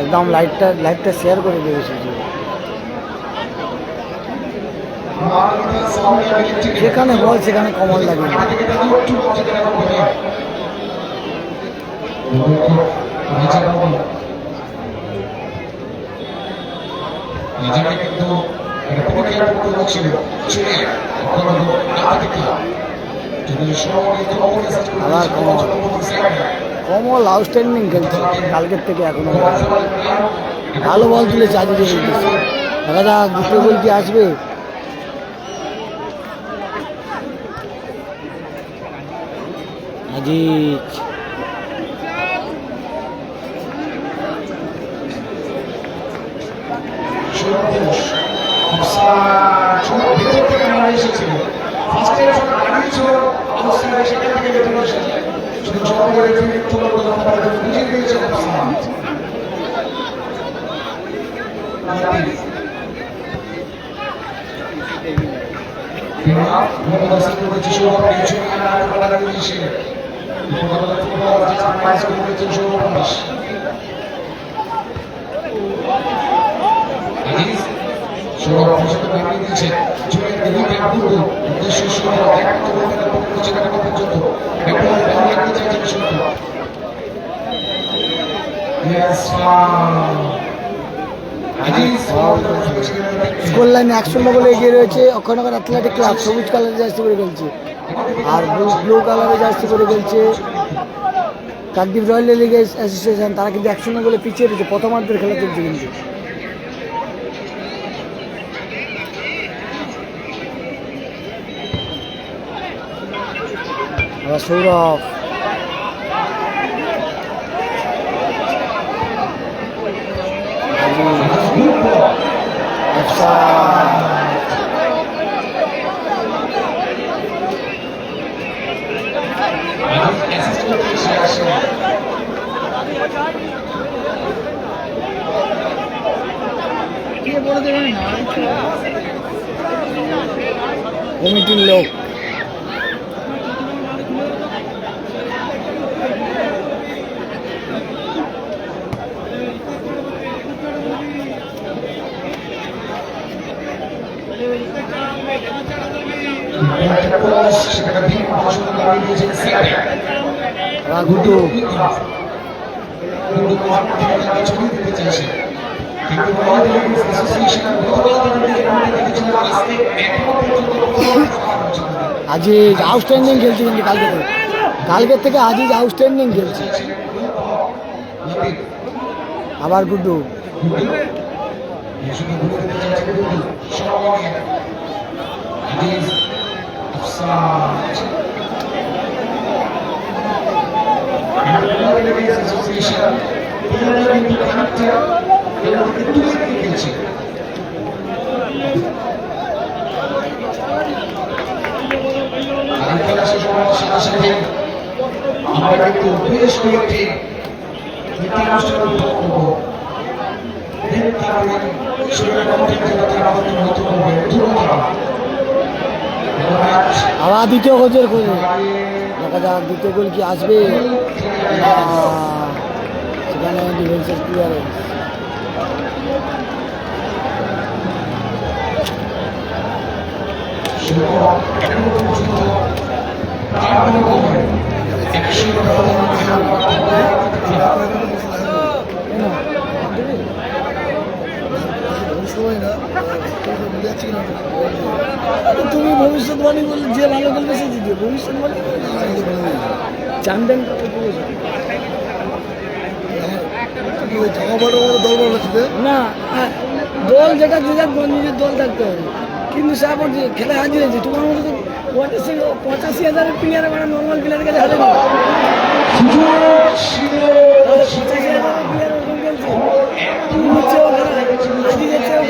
একদম লাইভটা শেয়ার করে দিয়েছি, যেখানে বল সেখানে কমল লাগে। আবার কমল আউটস্ট্যান্ডিং খেলছে কালকের থেকে, এখনো ভালো বল তুলেছে আজ। দেখা যাক দ্বিতীয় গোল কি আসবে। আজিজ ভিতর থেকে মারা এসেছিল ফার্স্টে যখন দাঁড়িয়েছিল অবস্থায় সেখান থেকে ভেতরে এসেছে শুধু জনগণের বুঝিয়ে দিয়েছে স্কোর লাইনে 1-0 বলে এগিয়ে রয়েছে অক্ষয়নগর অ্যাথলেটিক ক্লাব। সবুজ কালারের জার্সি করে খেলছে আর ব্লু কালারের জার্সি করে খেলছে কাকদ্বীপ রয়্যাল লীগ অ্যাসোসিয়েশন। তারা কিন্তু 1-0 বলে পিছিয়ে রয়েছে, প্রথমার্ধের খেলা চলছে কিন্তু। আবার সৌরভ কে বলে দেবেন না কমিটির লোক। রাঘুটু আজিজ আউটস্ট্যান্ডিং খেলছে কিন্তু কালকের থেকে আজিজ আউটস্ট্যান্ডিং খেলছে। আবার গুড্ডু আমরা কিন্তু বেশ কয়েকটি নীতিআনুষ্ঠান করব আবার দ্বিতীয় গোলের খোঁজে দেখা যাক দ্বিতীয় গোল কি আসবে। সেখানে ডিফেন্সের ক্লিয়ারেন্স তুমি ভবিষ্যৎবাণী বললে যে ভালো খেলবে সে জিতবে। ভবিষ্যৎবাণী চ্যাম্পিয়ন না দল যেটা যে যাক নিজের দল থাকতে হবে, কিন্তু সে আবার যে খেলা হাজির হয়েছে তোমার মতো তো 85,000 প্লেয়ার মানে নর্মাল প্লেয়ারের কাছে হারে না। 85,000 প্লেয়ার ওরকম খেলছে, নিচেও খেলা হাজির চেয়েও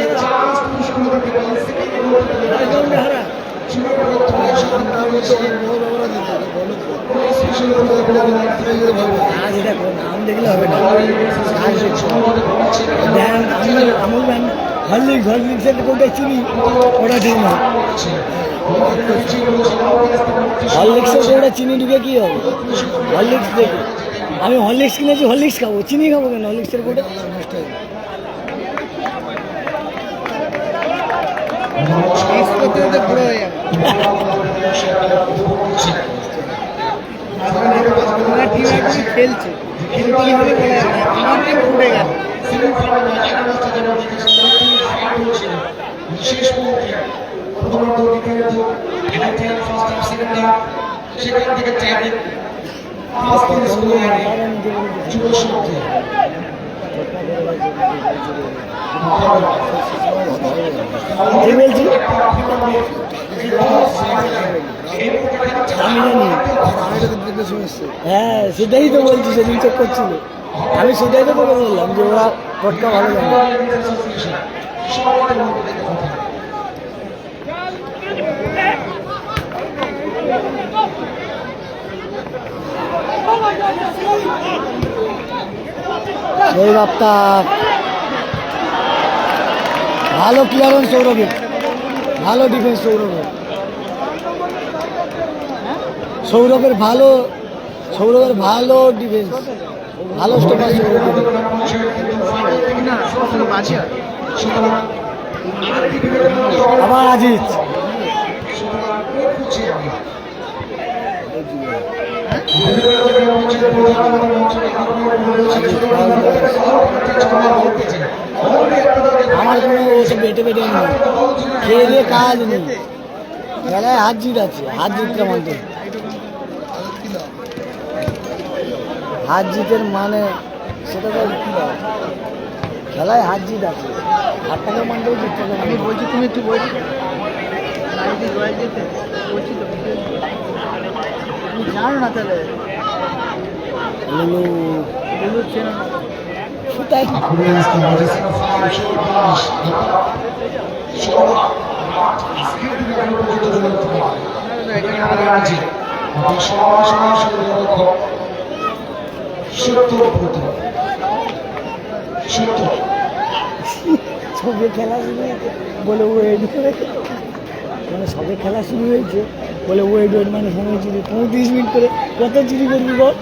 খেলা হারা। আজ এটা নাম দেখলে হবে না। আমার হরলিক্সের কোনটা চিনি ওটা ঠিক না। হরলিক্সের কোনটা চিনি ঢুকে কি হবে? হরলিক্স দেখে আমি হরলিক্স কিনেছি, হরলিক্স খাবো, চিনি খাবো কেন? হরলিক্সের কোনটা পুরো হয়ে যাবে। আমার টিম এখন খেলছে, কিন্তু কি হবে বলা যায় না। আমার টিম ফুটে গেল। সেখান থেকে কি বলছি আমি জানি হ্যাঁ সেটাই তো বলছি, সেদিন চেক করছিল। আমি সেটাই তো তোকে বললাম যে ওরা পটকা ভালো জানে। সেই বাপ্তা ভালো ক্লিয়ারেন্স সৌরভের, ভালো ডিফেন্স সৌরভের, সৌরভের ভালো ডিফেন্স, ভালো স্টোপার সৌরভের। আবার আজিজ আমার কোনো ওসব বেটে বেটে নেই, খেয়ে দিয়ে কাজ নেই, খেলায় হাত জিত আছে, হাত জিতটা মানতে, হাত জিতের মানে সেটা তো কি হয়, খেলায় হাত জিত আছে, হাতটাকে মানতেও জিততে হবে। আমি বলছি তুমি একটু বলছি রয়্যাল যেতে বলছি তো, তুমি জানো না তাহলে লুলু লুলু চেনো না। সেটাই সবে খেলা শুরু হয়েছে বলে ওয়েট করে, মানে সবে খেলা শুরু হয়েছে বলে ওয়েট মানে সময় চুরি 35 মিনিট করে কত চুরি করবি বল,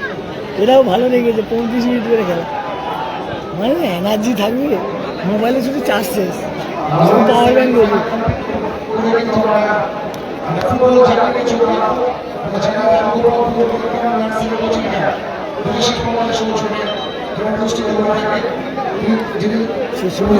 এটাও ভালো লেগেছে 35 মিনিট করে খেলা, মানে এনার্জি থাকবে, মোবাইলে শুধু চার্জ শেষ, পাওয়ার ব্যাংক দেবে। সে সময়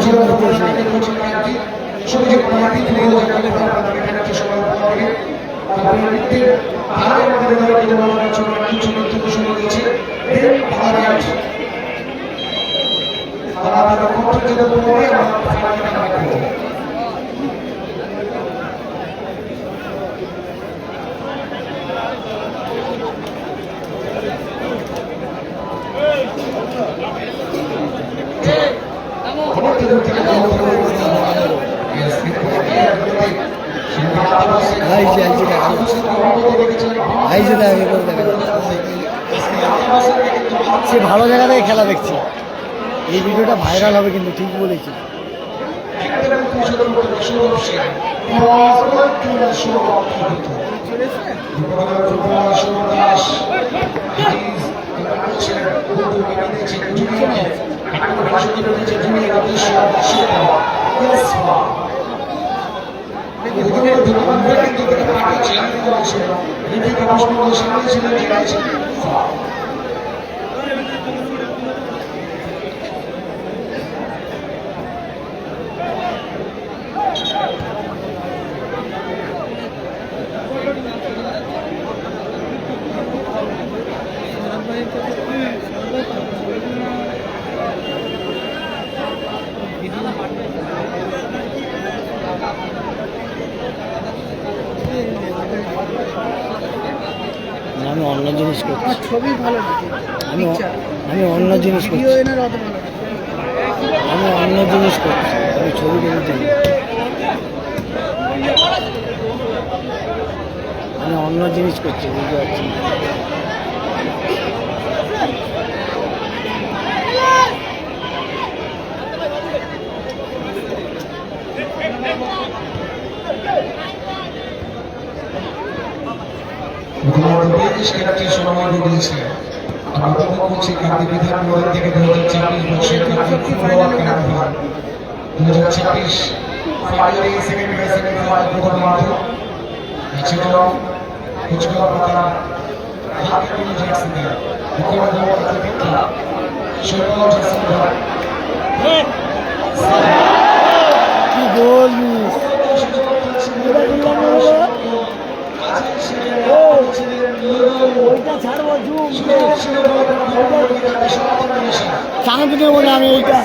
সে ভালো জায়গা থেকে খেলা দেখছে, এই ভিডিওটা ভাইরাল হবে কিন্তু, ঠিক বলেছি। আমি অন্য জিনিস করছি, আমার ছবি ভালো না, আমি অন্য জিনিস করছি, ভিডিও এনার অত ভালো না। আমি অন্য জিনিস করছি, আমি ছবি তুলতে না, আমি অন্য জিনিস করছি, বুঝতে পারছি। সময় দিয়েছে আমি উপভোগ করছি কান্তি বিধান মোড় থেকে 2024 বর্ষের ফুটবল খেলাধুলা 2026 ফাইনালে সেমিফাইনাল প্রথম মাঠ এছাড়াও কুচবিহার পাতা হাতকড়ি জার্সিতে মুখোমুখি প্রতিপক্ষ শৈবাল জার্সি কি গোল মিস, ওইটা ছাড়বো জুম চাঁদ দেবো না আমি, ওইটা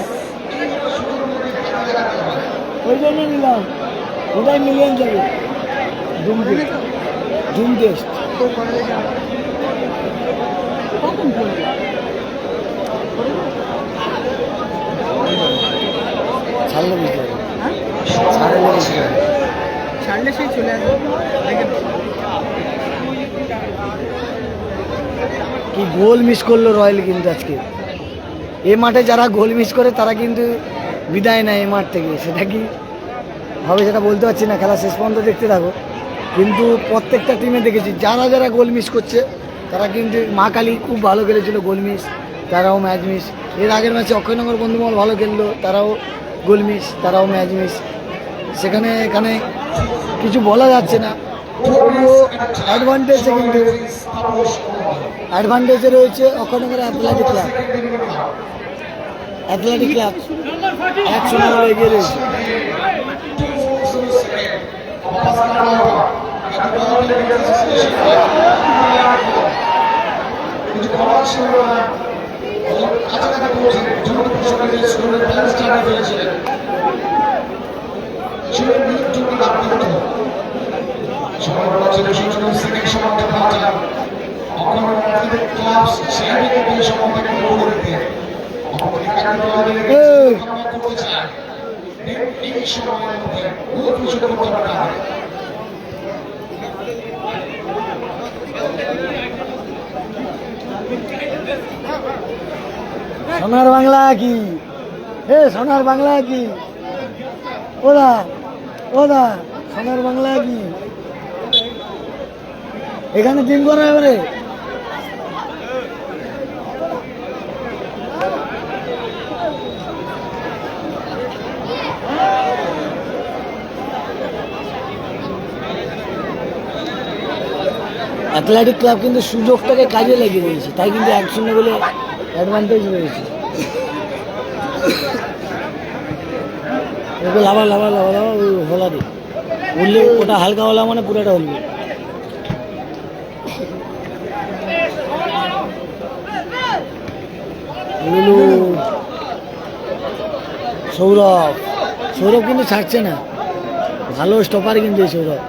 ওই জন্য নিলাম, ওটাই মিলিয়ন যাবে জুম টেস্ট। তো কলেজে ছাড়লে বুঝতে পারবে। হ্যাঁ ছাড়লে বুঝতে পারবে। ছাড়লে সেই চলে আসবে দেখে নাও। কি গোল মিস করলো রয়্যাল কিন্তু আজকে। এ মাঠে যারা গোল মিস করে তারা কিন্তু বিদায় নেয় এই মাঠ থেকে। সেটা কি হবে সেটা বলতে পারছি না, খেলা শেষ পর্যন্ত দেখতে থাকো। কিন্তু প্রত্যেকটা টিমে দেখেছি যারা যারা গোল মিস করছে তারা কিন্তু মা কালী খুব ভালো খেলেছিল গোল মিস, তারাও ম্যাচ মিস। এর আগের ম্যাচে অক্ষয়নগর বন্ধুমহল ভালো খেললো, তারাও গোল মিস, তারাও ম্যাচ মিস। সেখানে এখানে কিছু বলা যাচ্ছে না। তবুও অ্যাডভান্টেজে কিন্তু অ্যাডভান্টেজে রয়েছে Akshaynagar athletic club. Athletic club 1-0 গোলে এগিয়ে রয়েছে। এই, সোনার বাংলা কি সোনার বাংলা কি ওদা ওদা সোনার বাংলা কি এখানে টিম করা এবারে অ্যাথলেটিক ক্লাব কিন্তু সুযোগটাকে কাজে লাগিয়ে দিয়েছে, তাই কিন্তু 1-0 বলে অ্যাডভান্টেজ রয়েছে। ওকে লাভা লাভা লাভা লাভা ওই হলা দিই উঠলে ওটা হালকা হলা মানে পুরোটা হলবে। সৌরভ সৌরভ কিন্তু ছাড়ছে না, ভালো স্টপার কিন্তু এই সৌরভ।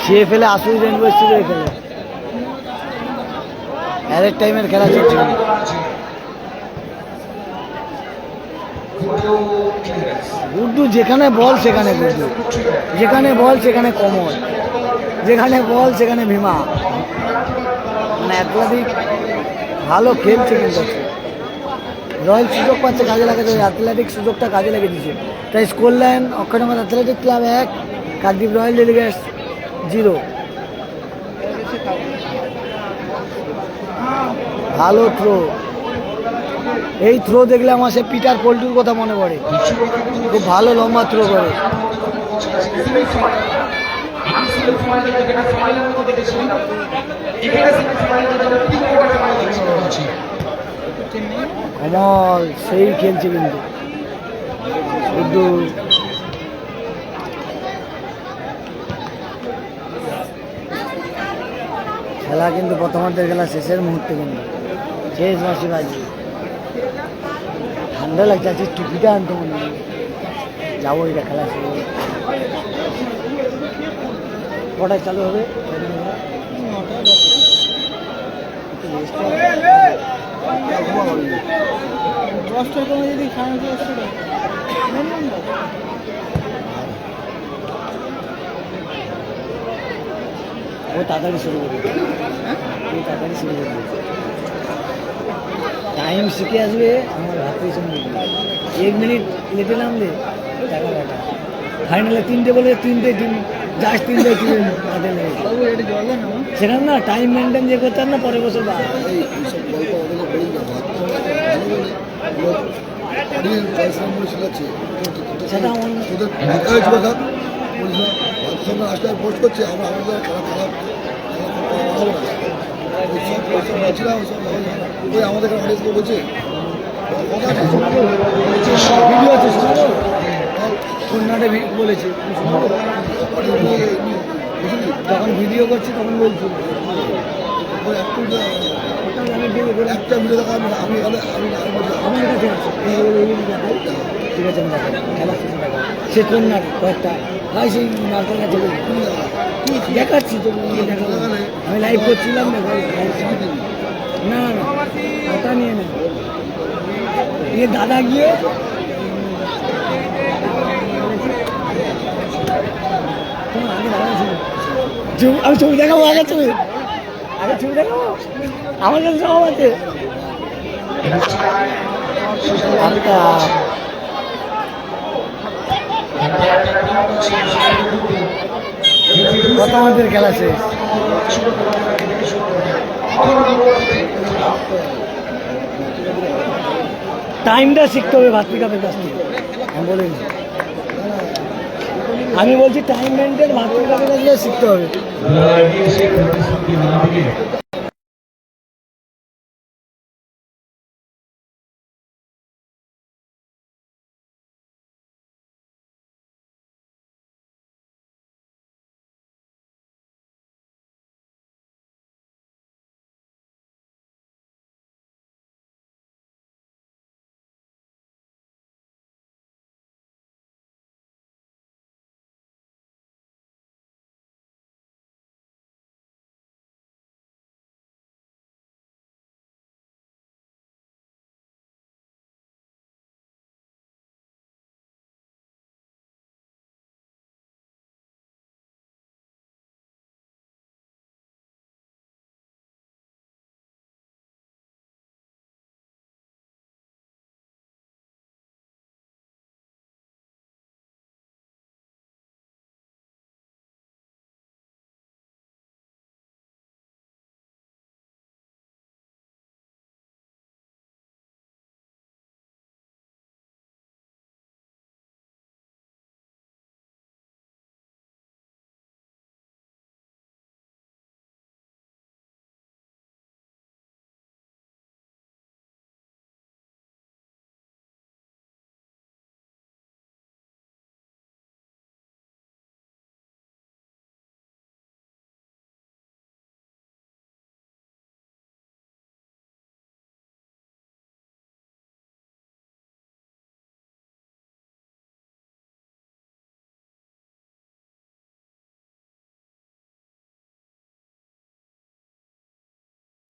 সে ফেলে আসুই ইউনিভার্সিটি খেলে অ্যারেক টাইমের খেলা চলছে। গুড্ডু যেখানে বল সেখানে গুড্ডু, যেখানে বল সেখানে কমল, যেখানে বল সেখানে ভীমা। মানে অ্যাথলেটিক ভালো খেলছে কিন্তু রয়্যাল সুযোগ পাচ্ছে কাজে লাগাতে, অ্যাথলেটিক সুযোগটা কাজে লাগিয়ে দিচ্ছে। তাই score line Akshaynagar athletic club 1, Kakdwip royal delegates 0। ভালো থ্রো, এই থ্রো দেখলে আমার সে পিটার পল্টুর কথা মনে পড়ে, খুব ভালো লম্বা থ্রো করে। কমল সেই খেলছে কিন্তু শুধু খেলা কিন্তু প্রথমার্ধের খেলা শেষের মুহূর্তে কিন্তু শেষ মাসি বাজি। ঠান্ডা লাগছে, আজকে টুপিটা আনতে মনে হয় যাবো, এটা খেলা শুরু কটায় চালু হবে? 10টার সময় যদি খাওয়া ও তাড়াতাড়ি শুরু করবে, ও তাড়াতাড়ি শুরু করবে, টাইম শিখে আসবে। আমার হাতে সঙ্গে 1 মিনিট লেটে নামলে টাকা কাটা। ফাইনালে 3টে বলে 3টে টিম, জাস্ট 3টে টিম মাঠে নেই। সেখানে না টাইম মেনটেন যে করতেন না, পরে বছর সেটা পোস্ট করছে আমরা আমাদের খারাপ খারাপ ওই আমাদের অডিয়েন্সকে বলছে ভিডিও আছে কন্যাটা বলেছে, যখন ভিডিও করছি তখন বলছি একটা ভিডিও দেখা আমি আমার কাছে আছে, ঠিক আছে আমি দেখাই খেলা শেষে দেখা। সে কন্যার কয়েকটা ভাই সেই নারকেল গাছে দেখাচ্ছি তো দেখাবো আমি লাইভ করছিলাম না না না ওটা নিয়ে না নিয়ে দাদা গিয়ে আমি ছবি দেখাবো আগে ছবি দেখাবো আমার কাছে সব আছে কত আমাদের খেলা শেষ টাইমটা শিখতে হবে ভাতৃকাপের কাছ থেকে আমি বলিনি আমি বলছি টাইম মেনটেন ভাতৃকাপের কাছ থেকে শিখতে হবে যারা এগিয়ে এসে প্রতিশ্রুতি না দিয়ে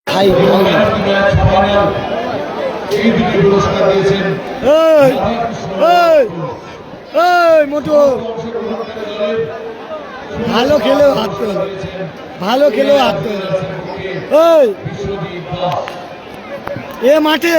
ভাই এই দুটি পুরস্কার দিয়েছেন মোটু ভালো খেলেও হারতে হবে ভালো খেলেও হারতে হবে এ মাঠে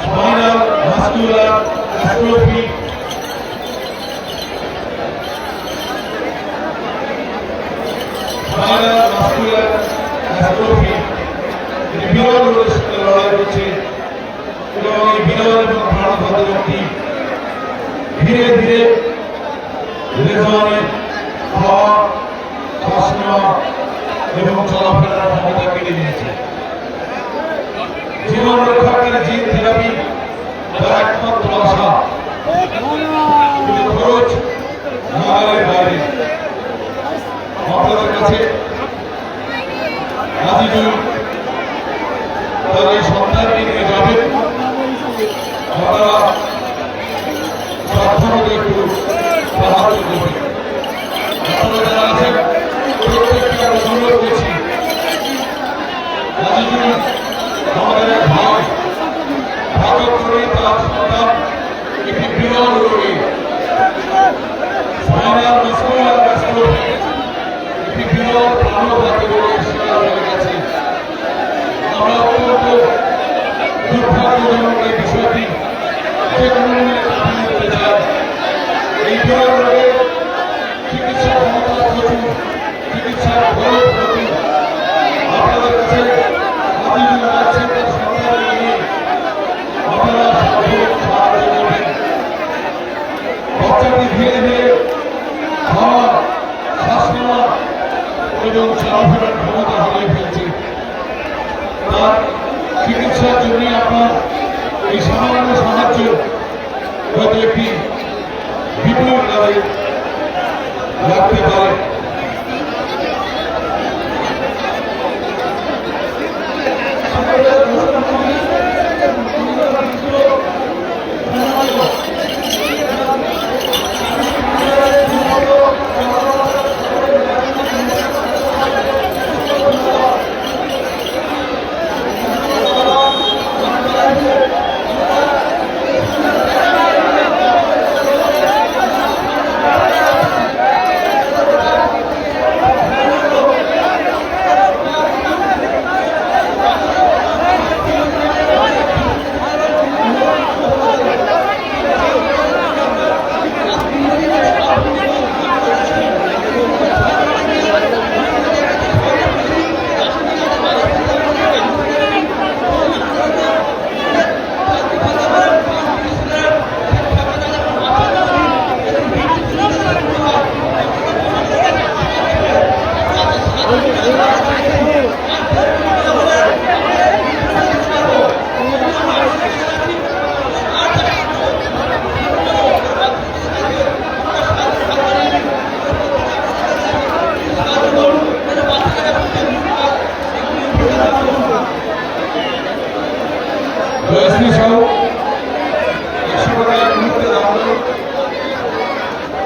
spinal muscular atrophy বিরল রোগের সাথে লড়াই করছে এবং এই বিরল এবং প্রাণবন্ত ব্যক্তি ধীরে ধীরে রেজনের খাওয়া শ্বাস নেওয়া এবং চলাফেরার ক্ষমতা কেড়ে নিয়েছে জীবন রক্ষাকারী জিন থেরাপি তার একমাত্র আশা খরচ নাগালের বাইরে আপনাদের কাছে আজিজুল তার এই সন্তানকে নিয়ে যাবেন আপনারা প্রার্থনা একটু সাহায্য করবেন। আপনারা যারা আছেন প্রত্যেককে আমরা অনুরোধ করছি, আমাদের এক ভাই ভারত করে তার সন্তান একটি বিরল রোগী স্পাইনাল মাসকুলার অ্যাট্রফি একটি বিরল প্রাণঘাতী রোগের শিকার হয়ে গেছে। আমরা অত্যন্ত দুর্ভাগ্যজনক এই বিষয়টি যে কোনো মূল্যে কাটিয়ে উঠতে চাই। এই বিরল রোগের চিকিৎসা ক্ষমতা প্রচুর, চিকিৎসার খরচ প্রচুর। আপনাদের কাছে আবেদন রাখছেন তার সন্তান নিয়ে আপনারা সাহায্য করবেন। বাচ্চাটি ধীরে ধীরে খাওয়া, শ্বাস নেওয়া এবং চলাফেরার ক্ষমতা হারিয়ে ফেলছে। তার চিকিৎসার জন্য আপনার এই সামান্য সাহায্য হয়তো একটি বিপুল কাজে লাগতে পারে।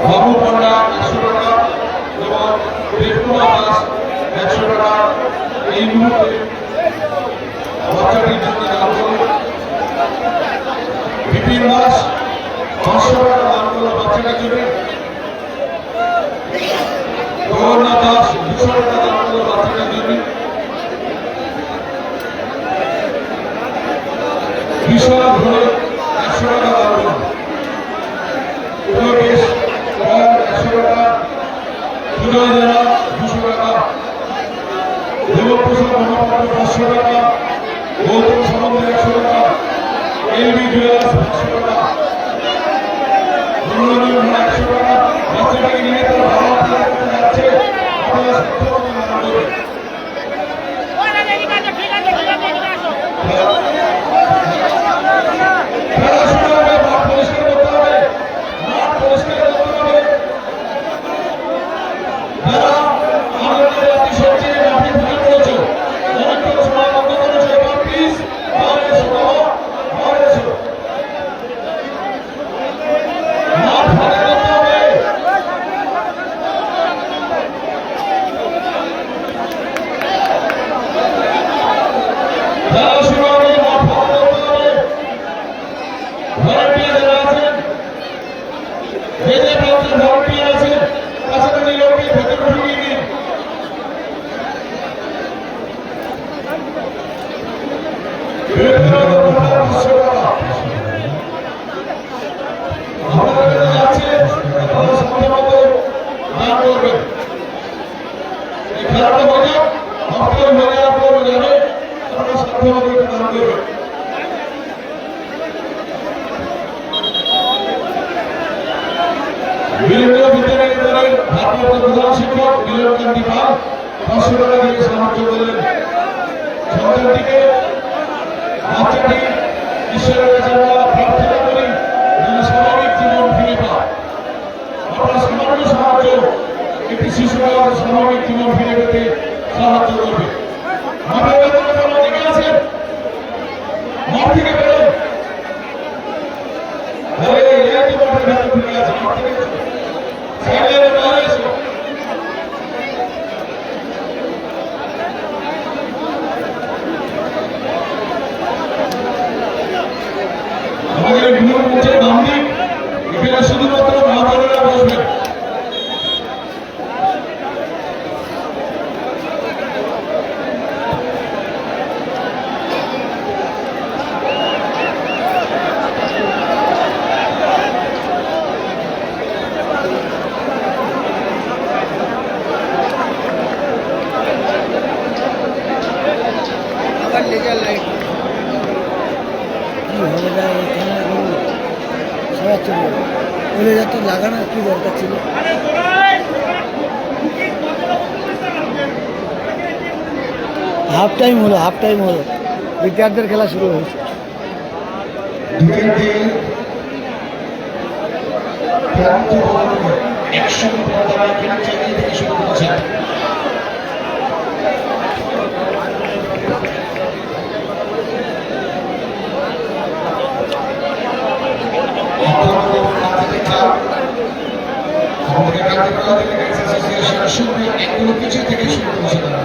বাবু পণ্ডা 100 টাকা এবং দেবকুমার দাস 100 টাকা এই মুহূর্তে বাচ্চাটির জন্য দান করুন। বিপিন দাস 500 টাকা দান করুন বাচ্চাটার জন্য। গগন্নাথ দাস 200 টাকা দান করুন বাচ্চাটার জন্য। বিশাল ঘরে 100 টাকা দান করুন। যোগেশ 100 টাকা, সুজয় জানা 200 টাকা, দেবপ্রসাদ মহাপাত্র 500 টাকা, গৌতম সামন্ত 100 টাকা, এলবি জুয়েলার্স 500 টাকা, মনোরঞ্জন 100 টাকা। বাচ্চাটাকে নিয়ে তার বাবা মা যাচ্ছে, আপনারা সত্যি দান করবেন। খেলাধুলা হবে, মাঠ পরিষ্কার করতে হবে, মাঠ পরিষ্কার করতে হবে। যারা আমাদের জাতি সবচেয়ে মাঠে ঢুকে পড়েছ, অনেকটা সময় বন্ধ করেছে, এবার প্লিজ বাইরে এসো বাবা, বাইরে এসো। মাঠ ফাঁকা করতে হবে। যারা শুরু হবে, মাঠ ফাঁকা করতে হবে। ভলান্টিয়ার যারা আছেন, যে যে প্রান্তের ভলান্টিয়ার আছেন, কাছাকাছি লোককে ভেতরে ঢুকিয়ে দিন। আপনারা যারা যাচ্ছেন, তারা সাধ্যমতো দান করবেন। এই খেলাটা মজা, আপনার মজা আপনারা যাবে, আপনারা সাধ্যমতো এটা দান করবেন। বিলেনীয় বিদ্যালয়ের ভারপ্রাপ্ত প্রধান শিক্ষক নীলকান্তি পাল 500 টাকা দিয়ে সাহায্য করলেন সন্তানটিকে। বাচ্চাটি ঈশ্বরের কাছে আমরা প্রার্থনা করি যেন স্বাভাবিক জীবন ফিরে পায়। আপনার সামান্য সাহায্য একটি শিশুরা স্বাভাবিক জীবন ফিরে পেতে সাহায্য করবে। মাঠে বেরোনোর দিকে আছেন, মাঠ থেকে বেরোন। আরে এই তো মাঠের ভেতর ঢুকে আছে, মাঠ থেকে সাইডে রয়েছে আমাদের ভিডিও মঞ্চের নাম দিন এখানে শুধুমাত্র মা বোনেরা বসবেন আবার লেজার লাইট কি হবে না এখানে সবাই চলবে বলে যাতে লাগানো কি দরকার ছিল হাফ টাইম হলো বিদ্যার্থীদের খেলা শুরু হয়েছে দুই দিন ক্লান্ত হয়ে একসঙ্গে তারা খেলা চালিয়ে থেকে শুরু করেছে আমাদের অ্যাসোসিয়েশনের সঙ্গে এগুলো কিছু থেকে শুরু করেছে তারা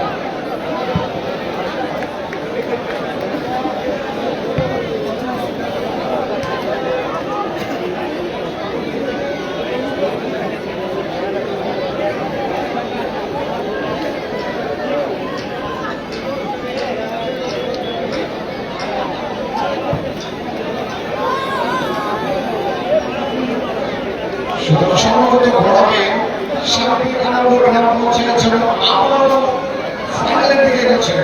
সুতরাং সম্ভবত ঘোড়াকে স্বাভাবিক আনন্দ খেলা পৌঁছে গেছিল আবারও ফাইনালের দিকে এগোচ্ছে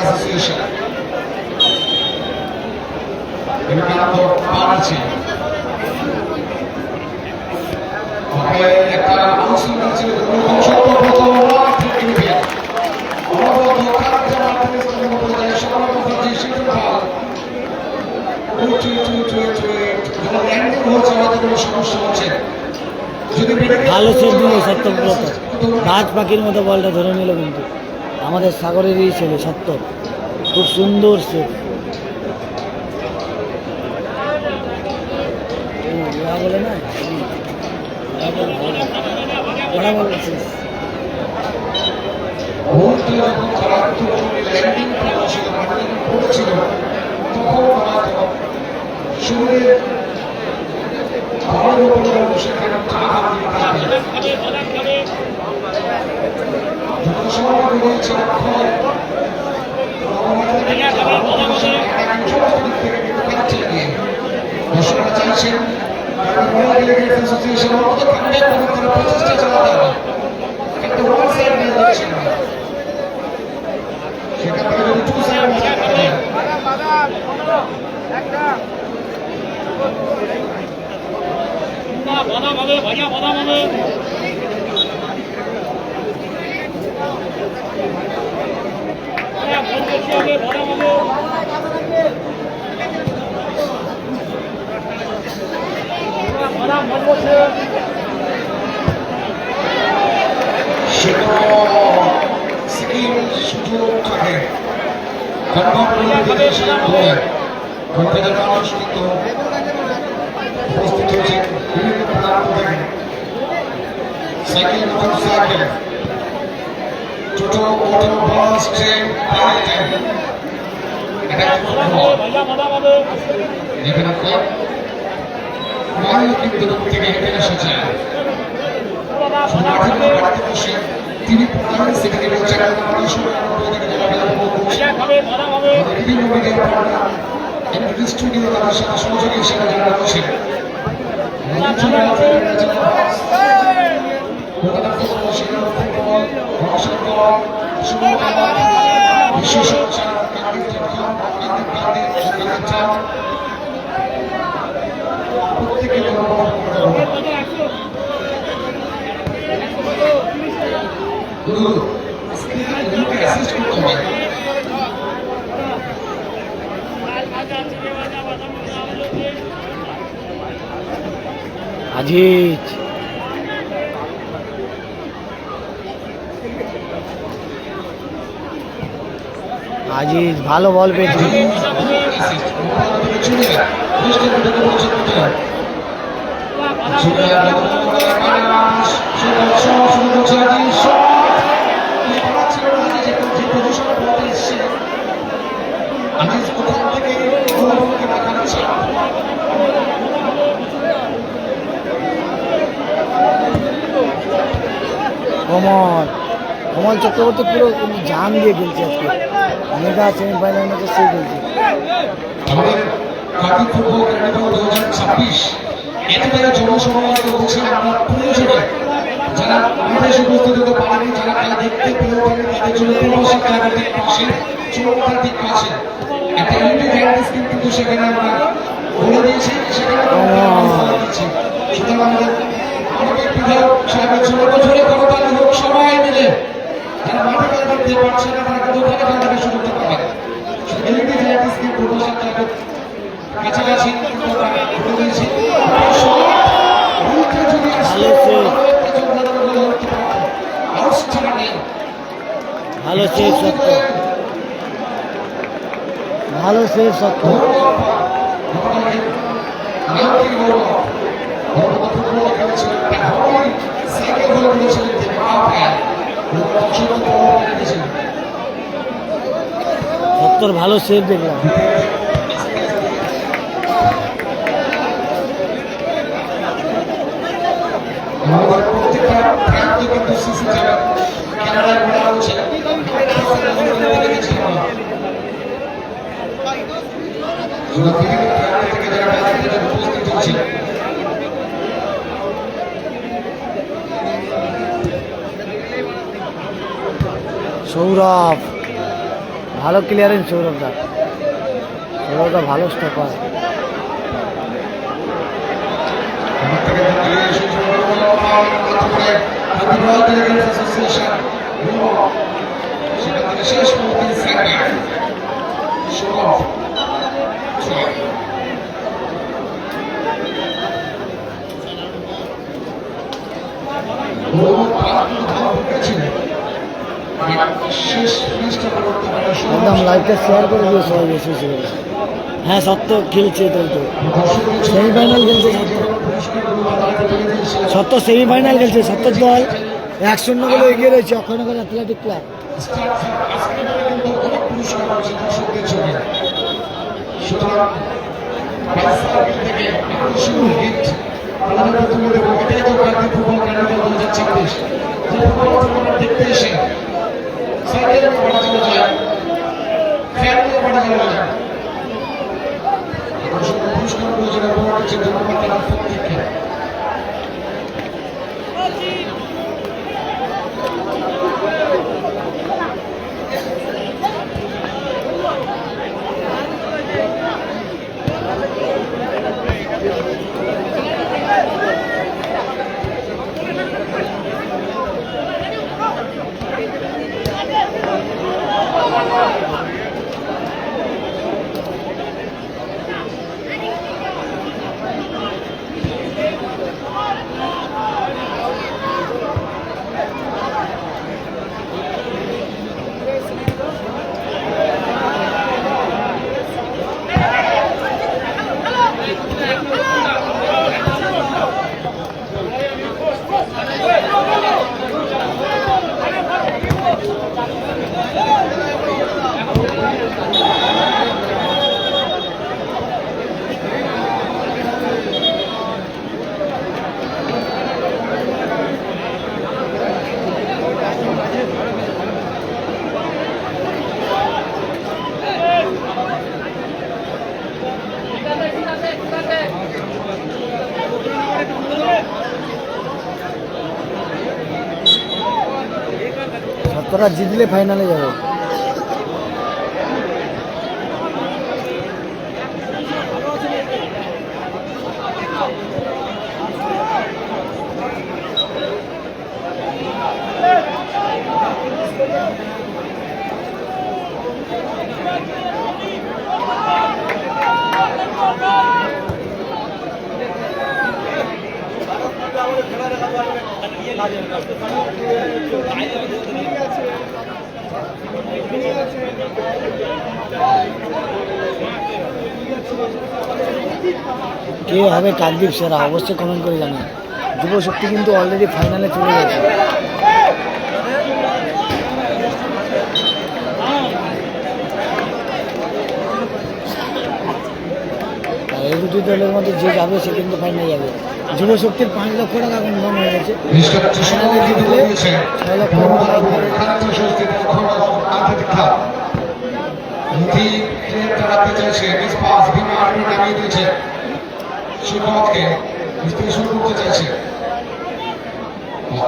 Association. একটা আলোচনা ছিল সমস্যা হচ্ছে ভালো সেট দিল সত্যব্রত গাছ পাখির মতো বলটা ধরে নিল কিন্তু আমাদের সাগরেরই ছিল সত্য খুব সুন্দর সেট বলে না ওরা বলছে দর্শকরা চাইছেন অ্যাসোসিয়েশন প্রচেষ্টা চালাতে হবে কিন্তু ওয়ান সাইড নিয়ে যাচ্ছে না সেখান থেকে যদি টু সাইড সিকিম সুযোগ থাকে কনভার্ট করে দিতে সেই বলে প্রত্যেকের মানুষ কিন্তু উপস্থিত হয়েছে বিভিন্ন প্রান্ত থেকে সাইকেল মোটর সাইকেল ছোট অটো বাস ট্রেন এটা যেখানে মায়ের কিন্তু দূর থেকে হেঁটে এসেছে তিনি 15 সেকেন্ডে চ্যানেল মানুষ বিভিন্ন মিডিয়া পার্টনার একটি স্টুডিও তাদের সাথে সহযোগী হিসেবে যারা রয়েছে আজিজ আজিজ ভালো বল পেয়েছে কমল কমল চক্রবর্তী পুরো জান দিয়ে খেলছে আজকে মেগা সেমিফাইনাল ম্যাচে সে খেলছে আমাদের কার্তিক ফুটবল কার্নিভাল 2026 একেবারে জনসমাগম হচ্ছে আমরা প্রয়োজনে যারা আমাদের উপস্থিত হতে পারেনি যারা খেলা দেখতে পেলেও পারেনি তাদের জন্য প্রবাসী ক্লাবের পাশে চমৎকার দিক আছে একটা ইউনিট হ্যান্ড স্কিম কিন্তু সেখানে আমরা বলে দিয়েছি সেখানে সুতরাং আমাদের আমাদের বিধায়ক সাহেবের জন্য বছরে করতালি হোক সবাই মিলে যারা মাঠে খেলা দেখতে পারছে না তারা কিন্তু ওখানে খেলা দেখে শুরু করতে পারে ইউনিট হ্যান্ড স্কিম প্রবাসী ক্লাবের কাছাকাছি কিন্তু আমরা বলে দিয়েছি ভালো সেভ সত্য ভালো সেভ সত্য সত্তর ভালো সেভ দেখলাম সৌরভ ভালো ক্লিয়ারেন্স সৌরভদা ভালো স্টপার শেষ একদম লাইভটা শেয়ার করে দিয়ে সবাই বেশি হ্যাঁ সত্য খেলছে তো সেমিফাইনাল খেলছে সত্য সেমিফাইনাল খেলছে সত্তর দল 1-0 গোলে এগিয়ে রয়েছে অক্ষয়নগর অ্যাথলেটিক ক্লাব দেখতে এসে সাইকেল পড়া চলে যায় ফ্যান দিয়ে পড়া চলে যায় পুরস্কার প্রয়োজনে পড়া চিন্তা করতে প্রত্যেককে তোরা জিতলে ফাইনালে যাবে। কে হবে কাকদ্বীপ সেরা অবশ্যই কমেন্ট করে জানান। যুব শক্তি কিন্তু অলরেডি ফাইনালে চলে গেছে। আর এই দুটি দলের মধ্যে যে যাবে সে কিন্তু ফাইনালে যাবে। যুব শক্তির 5 লক্ষ টাকা কনফার্ম হয়ে গেছে। ফাইনালে জিতলে 6 লক্ষ টাকা। শিক্ষককে মিস্ত্রি শুরু করতে চাইছে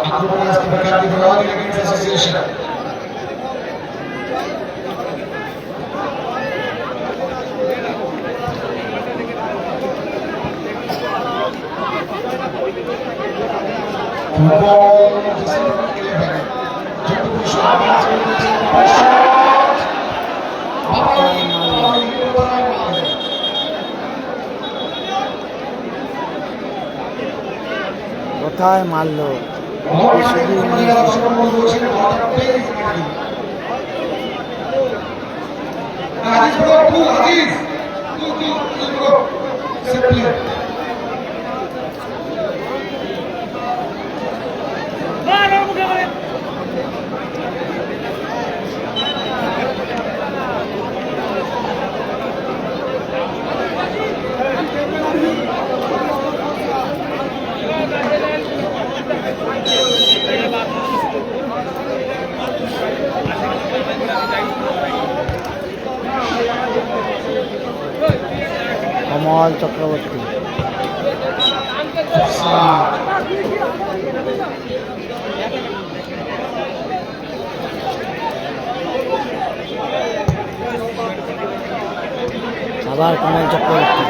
আক্রমণে আসতে পারে কাকদ্বীপ রয়্যাল এলিগেন্স অ্যাসোসিয়েশন। কোথায় মারলো কমল চক্রবর্তী। আবার কমল চক্রবর্তী।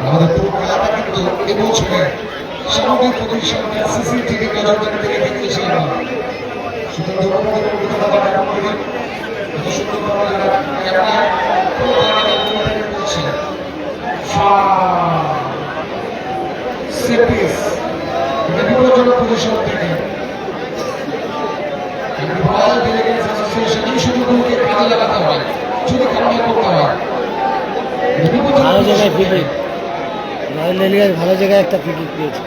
আমাদের পুরোটা কিন্তু এবছরে সামগ্রিক প্রতিষ্ঠান এসএসসি থেকে নজরদারি থেকে দেখেছিলাম। সুতরাং বিপজ্জনক পজিশন থেকে রয়্যাল ডেলিগেটস অ্যাসোসিয়েশন এই সুযোগগুলোকে কাজে লাগাতে হয়, যদি কামনা করতে হয়। ভালো জায়গায় ফিকিট, রয়্যাল ডেলিগেটস ভালো জায়গায় একটা ফিকিট পেয়েছে।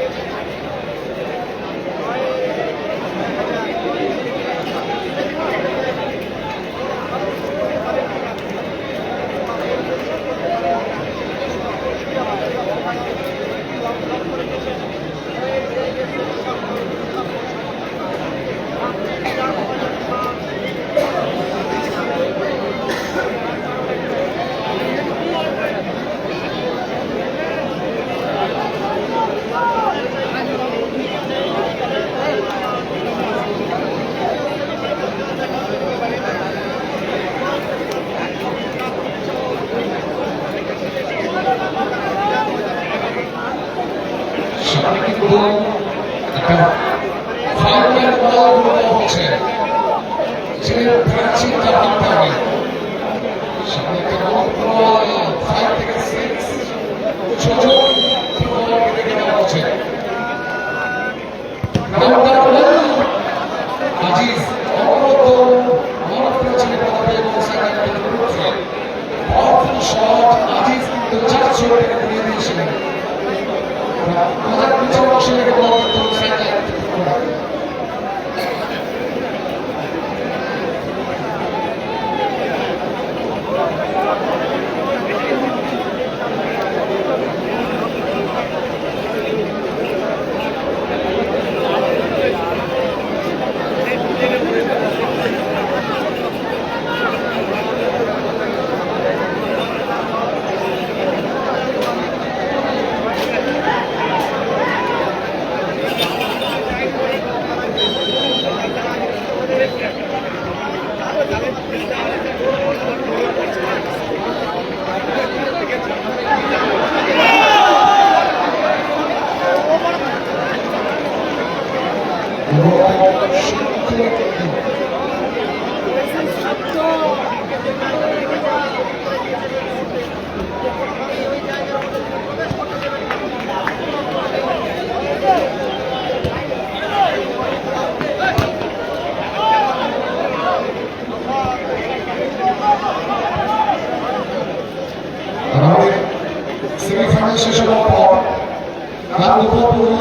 ফুটবল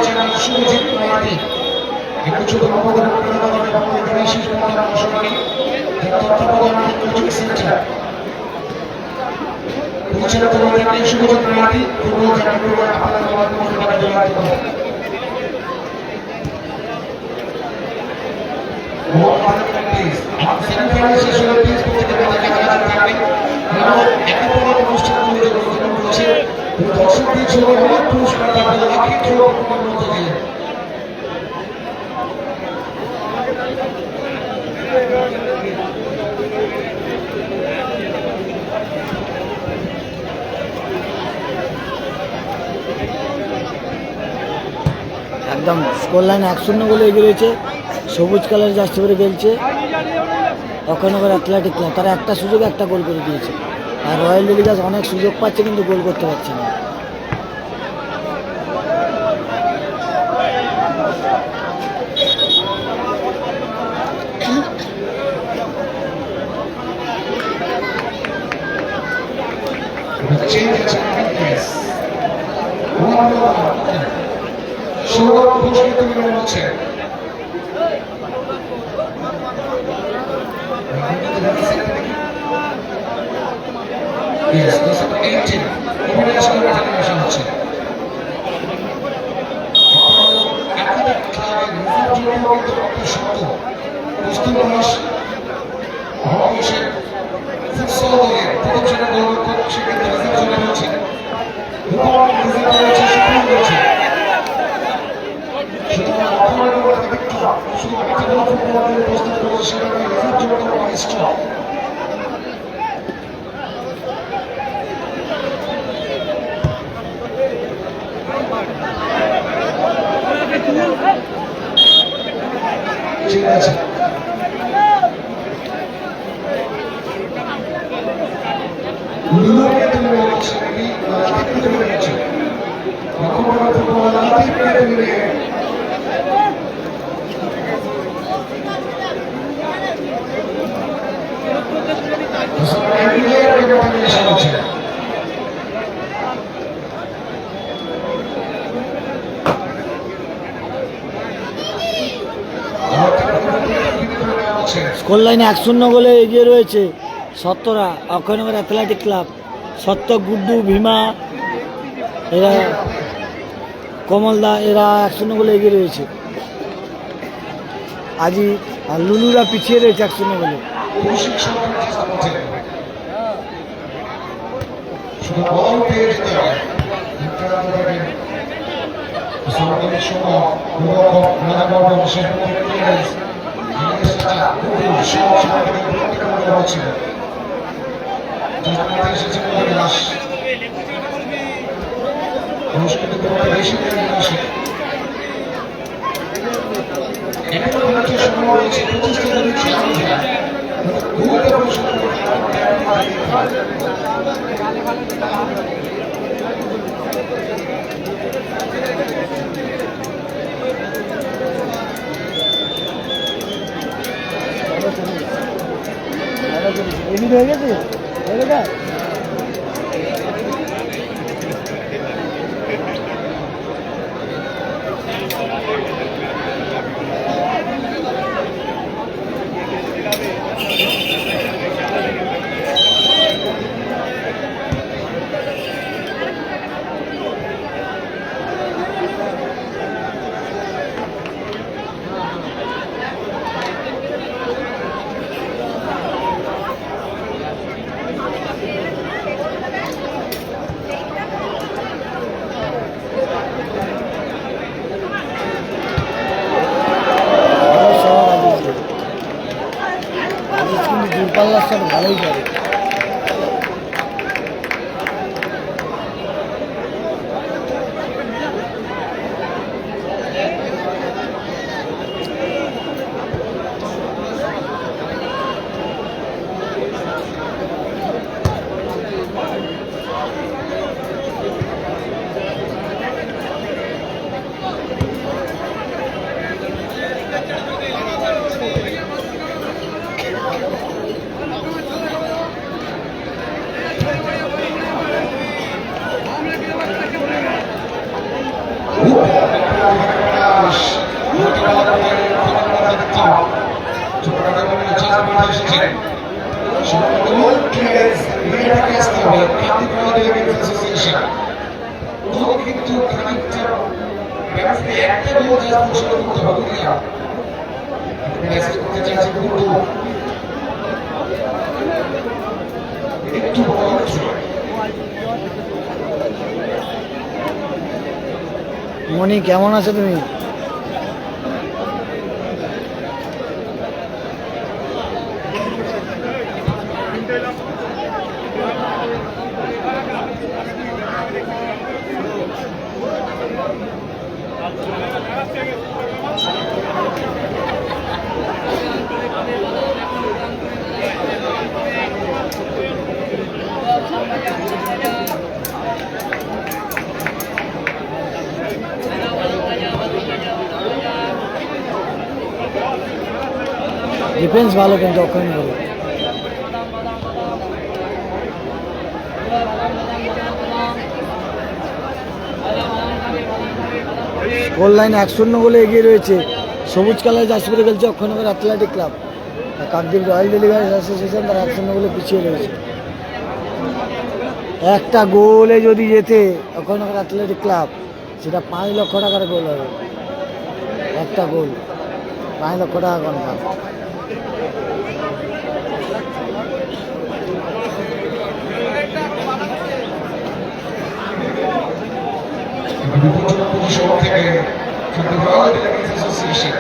চ্যানেল শুভজিৎ মাইতি একটু ছোট অবদান করে আমাদের বিশেষ অংশগ্রহণ তত্ত্বাবধানে কোচিং সেন্টার পরিচালিত হয়ে শুভজিৎ মাইতি ফুটবল চ্যানেল আপনাদের মাধ্যমে জমা দিতে সেমিফাইনাল শেষ হলে প্লিজ প্রত্যেকের মধ্যে খেলা থাকবে এবং একই পর্যায়ে অনুষ্ঠানগুলো যোগদান করেছে দর্শকদের জন্য অনেক পুরস্কার দেওয়া হবে একই প্রোগ্রামের মধ্যে দিয়ে একদম স্কোর লাইন 1-0 গোলে এগিয়ে রয়েছে। সবুজ কালার জার্সি পরে খেলছে অক্ষয়নগর অ্যাথলেটিক ক্লাব। তারা একটা সুযোগে একটা গোল করে দিয়েছে, আর রয়্যাল ডেলিগাস অনেক সুযোগ পাচ্ছে কিন্তু গোল করতে পারছে না। সৌরভ পুরস্কৃত বিতরণ হচ্ছে Yes, this is 18. International recognition হচ্ছে একাধিক ক্লাবের রিজার্ভ জন্য একটি শব্দ পশ্চিমবঙ্গের বাংলাদেশের ফুটসল দলের প্রথম শ্রেণীর গোলরক্ষক সেক্ষেত্রে রিজার্ভ জন্য রয়েছে রূপম রিজার্ভ রয়েছে সুপ্রিম রয়েছে সুতরাং বর্তমানে শুধু একটা ফুটবলারদের প্রস্তুত করেছে সেখানে রিজার্ভ জন্য অনেক স্ট্রং ঠিক আছে লুলুকে তুমি বলছো কি লাতিফকে তুমি বলছো রকমার ফুটবল লাতিফকে তুমি স্কোর লাইনে 1-0 গোলে এগিয়ে রয়েছে সত্তরা অক্ষয়নগর অ্যাথলেটিক ক্লাব। সত্য, গুড্ডু, ভীমা, এরা কমলদা এরা 1-0 গোলে এগিয়ে রয়েছে। আজি আর লুলুরা পিছিয়ে রয়েছে 1-0 গোলে। শুধু বল পেয়ে যেতে হয় সরকারের সময় রানাগড় শেষ এমনি হয়ে গেছে শিশিরা ও কিন্তু খানিকটা ব্যাপারে একটা গোল যা পছন্দ করতে হবে না ম্যাচ করতে চাইছে কিন্তু একটু বড় ছিল মনি কেমন আছো তুমি? ডিফেন্স ভালো কিন্তু অক্ষয় ভালো। গোল লাইন 1-0 গোলে এগিয়ে রয়েছে। সবুজ কালার জার্সি পরে খেলছে অক্ষয়নগর অ্যাথলেটিক ক্লাব। আর কাকদ্বীপ রয়্যাল ডেলিভারি অ্যাসোসিয়েশন তারা 1-0 গোলে পিছিয়ে রয়েছে। একটা গোলে যদি যেতে অক্ষয়নগর অ্যাথলেটিক ক্লাব সেটা 5 লক্ষ টাকার গোল হবে। একটা গোল 5 লক্ষ টাকা কনফার্ম। শহর থেকে রয়্যাল ডেলিভারি অ্যাসোসিয়েশন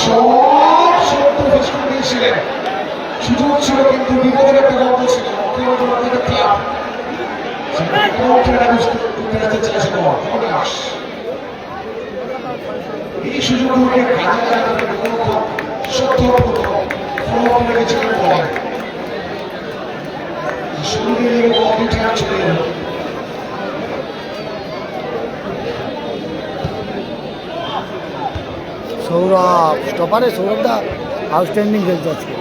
সব শব্দ ফেস করে দিয়েছিলেন সুযোগ ছিল কিন্তু বিপদের একটা গল্প ছিল ক্লাব এই সুযোগগুলোকে কাজে লাগাতে সত্যপূর্ণ ফলন লেগেছিলেন বলে শুরুতে কম্পিউটার চলে এল সৌরভ স্টপারে সৌরভদা আউটস্ট্যান্ডিং খেলছে আজকে।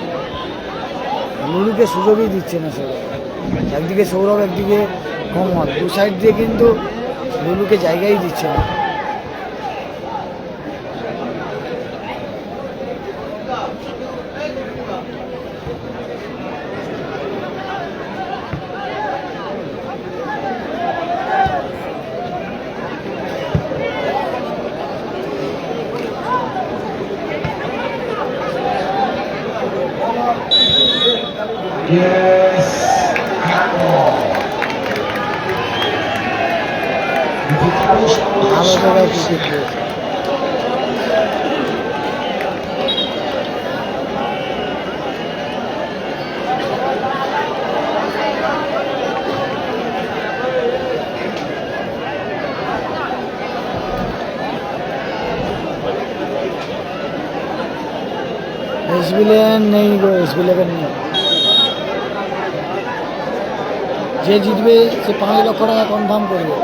লুলুকে সুযোগই দিচ্ছে না সৌরভ। একদিকে সৌরভ একদিকে মোহাম্মদ, দু সাইড দিয়ে কিন্তু লুলুকে জায়গাই দিচ্ছে না। Yes, handball. ভালো জায়গায় ক্রিকেট খেলেছে। এসবিলেন নেই গো, এসবিলেন নেই। যে জিতবে সে 5 লক্ষ টাকা কনফার্ম করবে,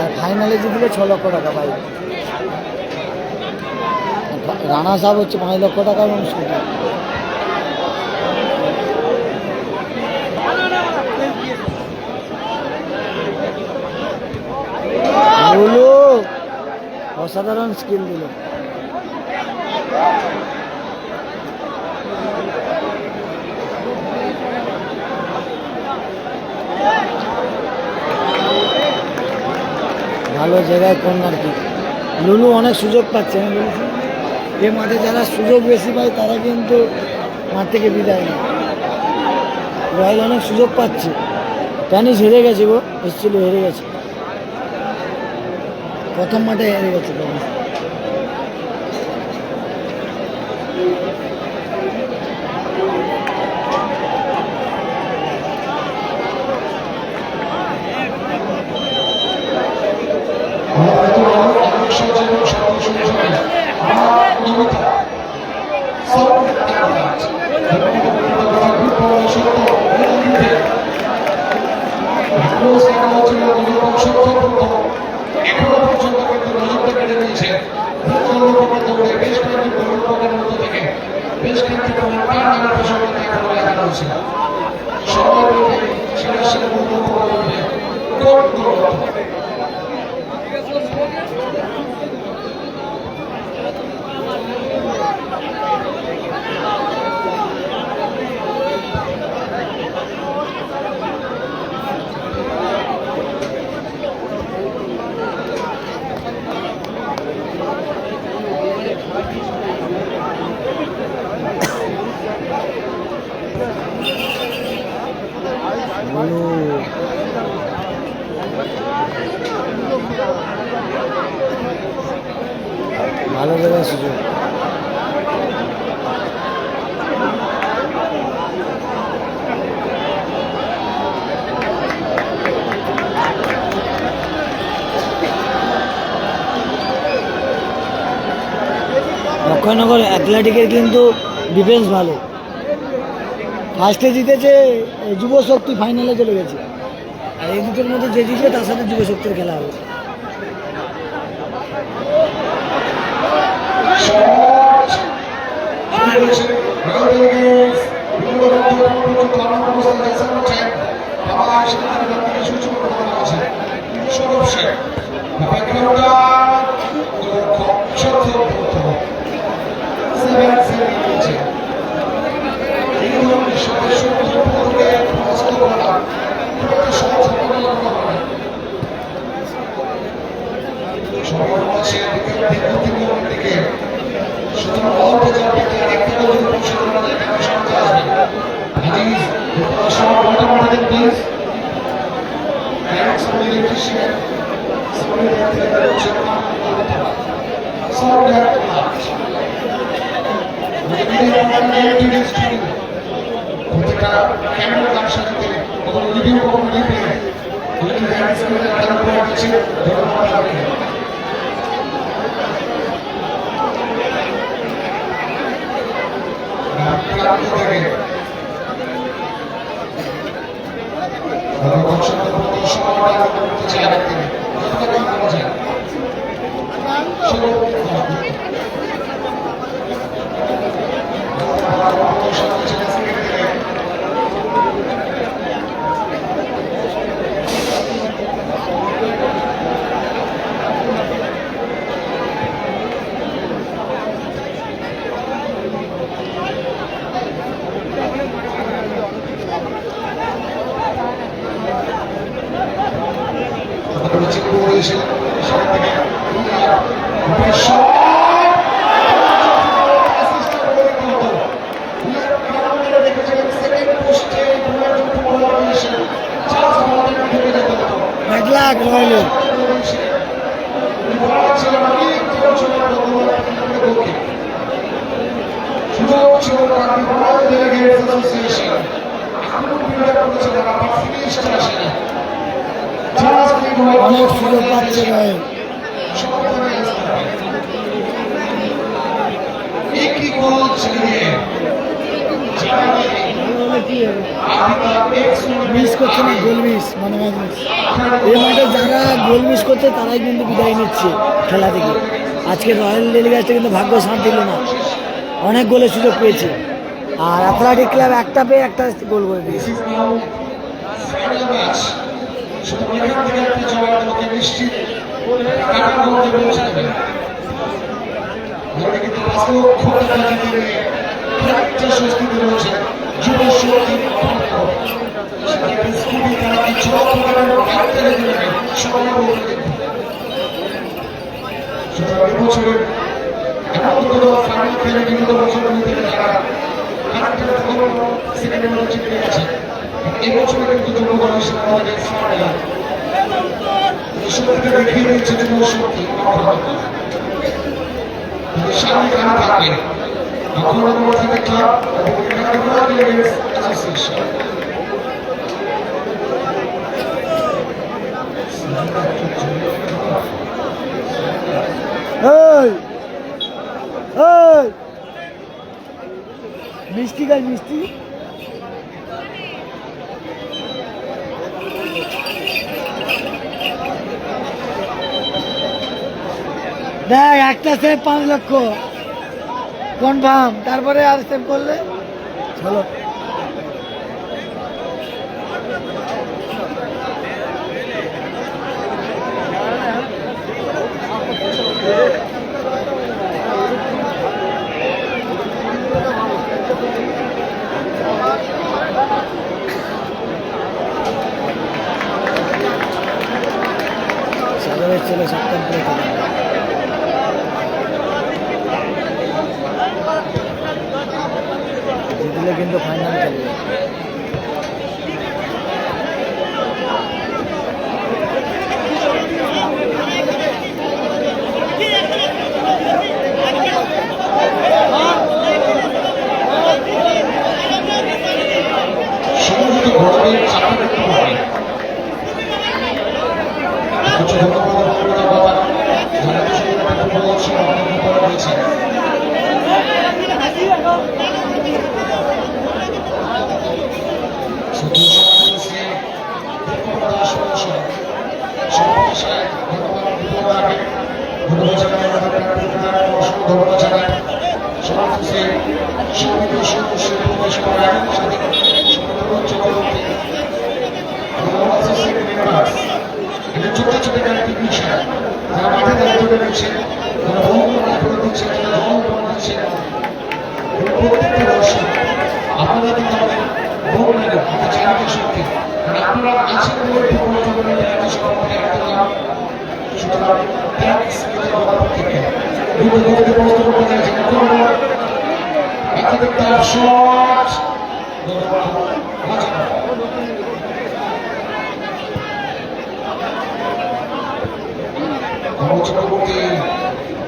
আর ফাইনালে জিতলে 6 লক্ষ টাকা পাবে। রানার্স আপ হচ্ছে 5 লক্ষ টাকা এবং স্কুটি। বলো অসাধারণ স্কিল দিল। ভালো জায়গায় কর্নার কিক। লুলু অনেক সুযোগ পাচ্ছে। আমি বলেছি এ মাঠে যারা সুযোগ বেশি পায় তারা কিন্তু মাঠ থেকে বিদায় নেয়। রয়্যাল অনেক সুযোগ পাচ্ছে। প্যানিস হেরে গেছে গো, এসেছিল হেরে গেছে, প্রথম মাঠে হেরে গেছে প্যানিস। ভালো দেওয়ার সুযোগ। অক্ষয়নগর অ্যাথলেটিকের কিন্তু ডিফেন্স ভালো। ফার্স্টে জিতেছে যুব শক্তি, ফাইনালে চলে গেছে। আর এই দুটোর মধ্যে যে জিতবে তার সাথে যুব শক্তির খেলা হবে। অনেক সুযোগ পাচ্ছে ভাই। মিস করছে না, গোল মিস, মানে এই মাঠে যারা গোল মিস করছে তারাই কিন্তু বিদায় নিচ্ছে খেলা থেকে। আজকে রয়্যাল ডেলিগেটসটা কিন্তু ভাগ্য সাথ দিল না, অনেক গোলের সুযোগ পেয়েছে। আর অ্যাথলেটিক ক্লাব একটা পেয়ে একটা গোল করে দিয়েছে। মিষ্টি গাছ মিষ্টি দেখ, একটা সেভ 5 লক্ষ কনফার্ম, তারপরে আর সেভ করলে চলো। সাগরের ছেলে সপ্তম করে জিতলে কিন্তু ফাইনাল খেলবে। সমিতি সদস্যের প্রবেশ করার সাথে সর্বোচ্চ কর্মী ছোট ছোট বিষয় যারা মাঠে দায়িত্ব রয়েছে যারা ভ্রমণ করে দিচ্ছে যারা ভ্রমণ দিচ্ছে প্রত্যেকটা দর্শক আপনারা কিন্তু আমাদের ভ্রমণের একটা চারিত্রিক শক্তি কারণ আপনারা আছেন বলে ভ্রমণের চারিত্রিক শক্তি একটা সুতরাং ট্যাক্স থেকে বিপদে প্রস্তুত করতে চাইছেন একটা শট চক্রবর্তী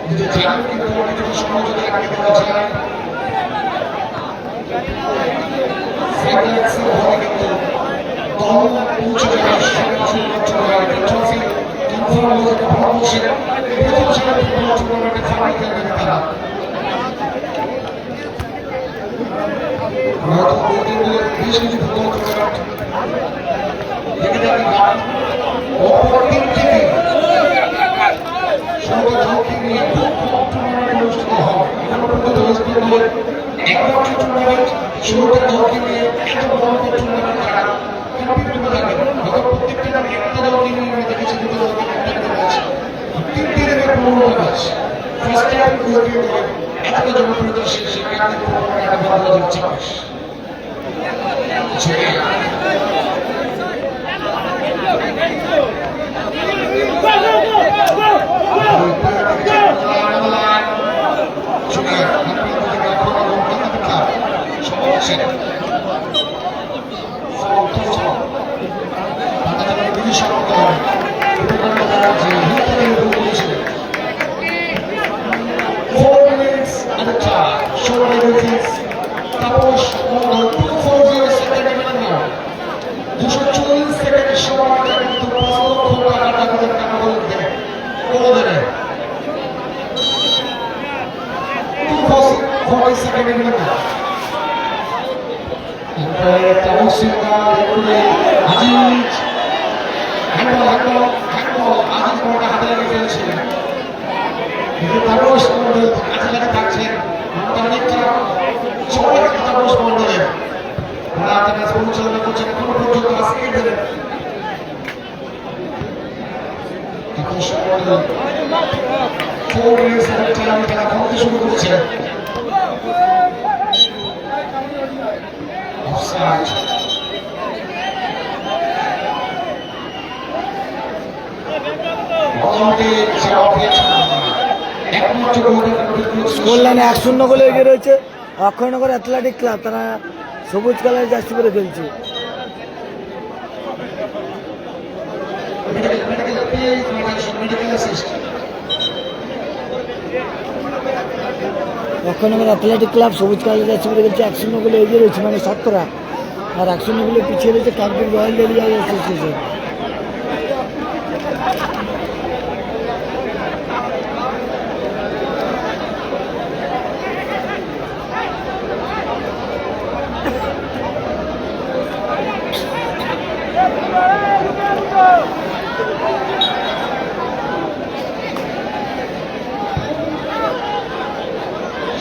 নিজের চ্যানেল কিন্তু অনেক সময় যদি আগে দেওয়া যায় কিন্তু দল পৌঁছে যাওয়ার সরাসরি চলে যায় ট্রফি কনফার্ম হয়ে ভালো বসে প্রথম সেরা টুর্নামেন্টে ফাইনাল খেলবে তারা হয়তো বেশ কিছু ফুটবল টুর্নামেন্ট দেখে যাবেন অপর টিম থেকে সবাই ঝুঁকি নিয়ে টুর্নামেন্ট অনুষ্ঠিত হয় এখন পর্যন্ত ওয়েস্ট বেঙ্গলের একবার টুর্নামেন্ট শুরুটা ঝুঁকি নিয়ে এত বড় টুর্নামেন্ট খেলা কমপ্লিট করে যাবে হয়তো প্রত্যেকটা দল একটা দল নিয়ে আমরা দেখেছি দুটো দল একটা একটা ম্যাচ তিনটি দেবে 15 ম্যাচ ফার্স্ট টাইম ইউরোপিয়ান দল এত জনপ্রিয়তা সেখানে একটা বড় যাচ্ছে শুরু করছে স্কোর লাইনে 1-0 গোলে এগিয়ে রয়েছে অক্ষয়নগর অ্যাথলেটিক ক্লাব। তারা সবুজ কালার জার্সি পরে খেলছে। অক্ষয়নগর অ্যাথলেটিক ক্লাব সবুজ কালার জার্সি পরে খেলছে। 1-0 গোলে এগিয়ে রয়েছে মানে 7রা, আর 1-0 গোলে পিছিয়ে রয়েছে কাকদ্বীপ রয়্যাল ডেলিভারি অ্যাসোসিয়েশন।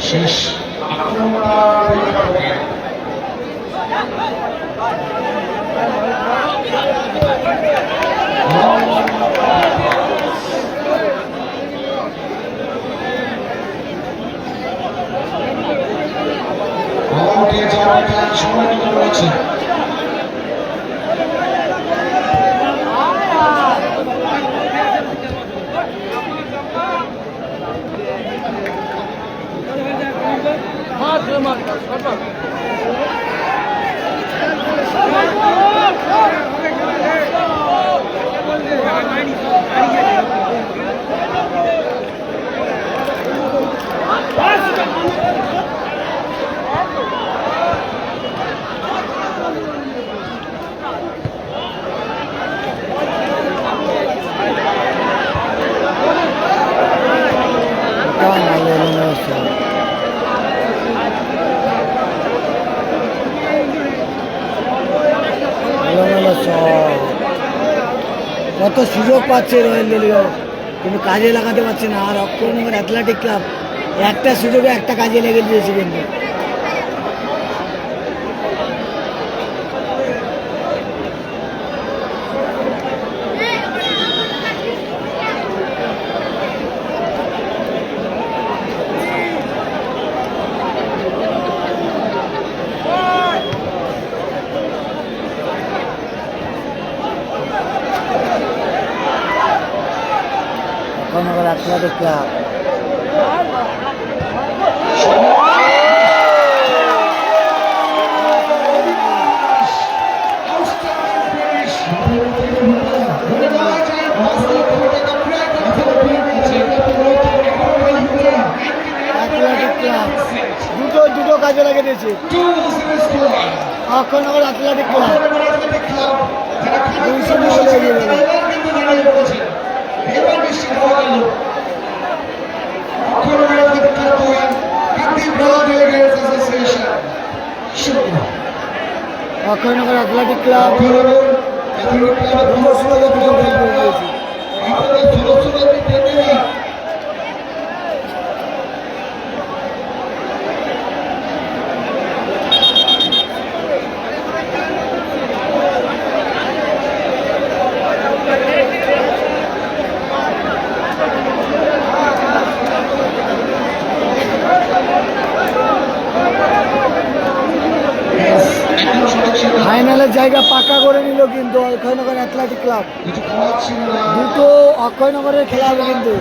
শেষ সময় রয়েছে কত সুযোগ পাচ্ছে রয়্যাল ডেলিভারি, কিন্তু কাজে লাগাতে পারছে না। আর অক্ষয়নগর অ্যাথলেটিক ক্লাব একটা সুযোগে একটা কাজে লেগে দিয়েছে কিন্তু। অক্ষয়নগর অ্যাথলেটিক ক্লাব দুটো কাজে লাগে দিয়েছে অক্ষয়নগর অ্যাথলেটিক ক্লাব 2-0 গোলে এগিয়ে গেল। অক্ষয়নগর অ্যাথলেটিক ক্লাব দুটো সুযোগে দুটো গোল করে দিয়েছে। ফাইনালের জায়গা পাকা করে নিল কিন্তু অক্ষয়নগর অ্যাথলেটিক ক্লাব। দুটো অক্ষয়নগরের খেলা হবে কিন্তু।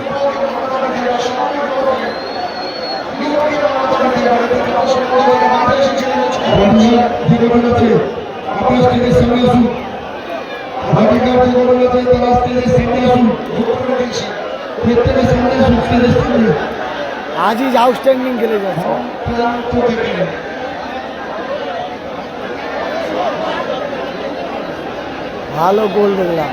আজিজ আউটস্ট্যান্ডিং খেলে যাচ্ছে। ভালো গোল দেখলাম।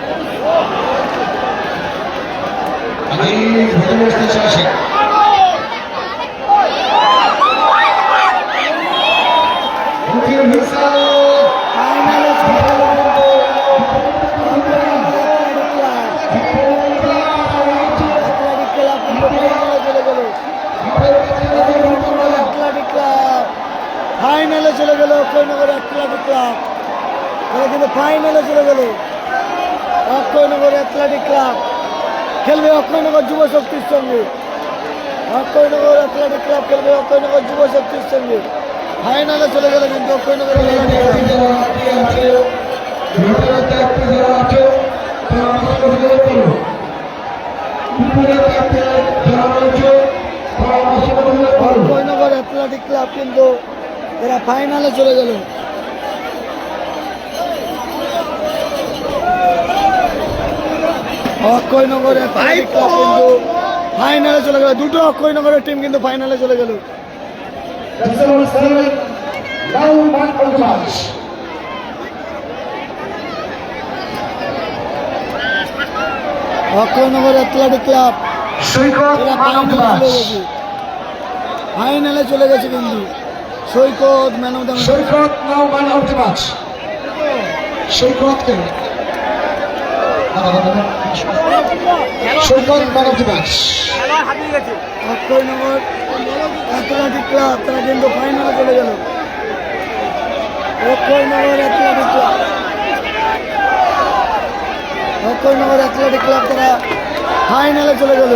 ফাইনালে চলে গেল অক্ষয়নগর অ্যাথলেটিক ক্লাব। কিন্তু ফাইনালে চলে গেল অক্ষয়নগর অ্যাথলেটিক ক্লাব। খেলবে অক্ষয়নগর যুব শক্তির সঙ্গে। অক্ষয়নগর অ্যাথলেটিক ক্লাব খেলবে অক্ষয়নগর যুব শক্তির সঙ্গে। ফাইনালে চলে গেল কিন্তু অক্ষয়নগর অক্ষয়নগর অ্যাথলেটিক ক্লাব কিন্তু এরা ফাইনালে চলে গেল। অক্ষয়নগর অ্যাথলেটিক ক্লাব কিন্তু ফাইনালে চলে গেল। দুটো অক্ষয়নগরের টিম কিন্তু ফাইনালে চলে গেল। অক্ষয়নগর অ্যাথলেটিক ক্লাব ফাইনালে চলে গেছে কিন্তু। Saikat man of the match. Saikat now man of the match. সৈকতকে Saikat man of the match. Akshaynagar athletic club তারা কিন্তু ফাইনালে চলে গেল। Akshaynagar athletic club Akshaynagar athletic club তারা ফাইনালে চলে গেল।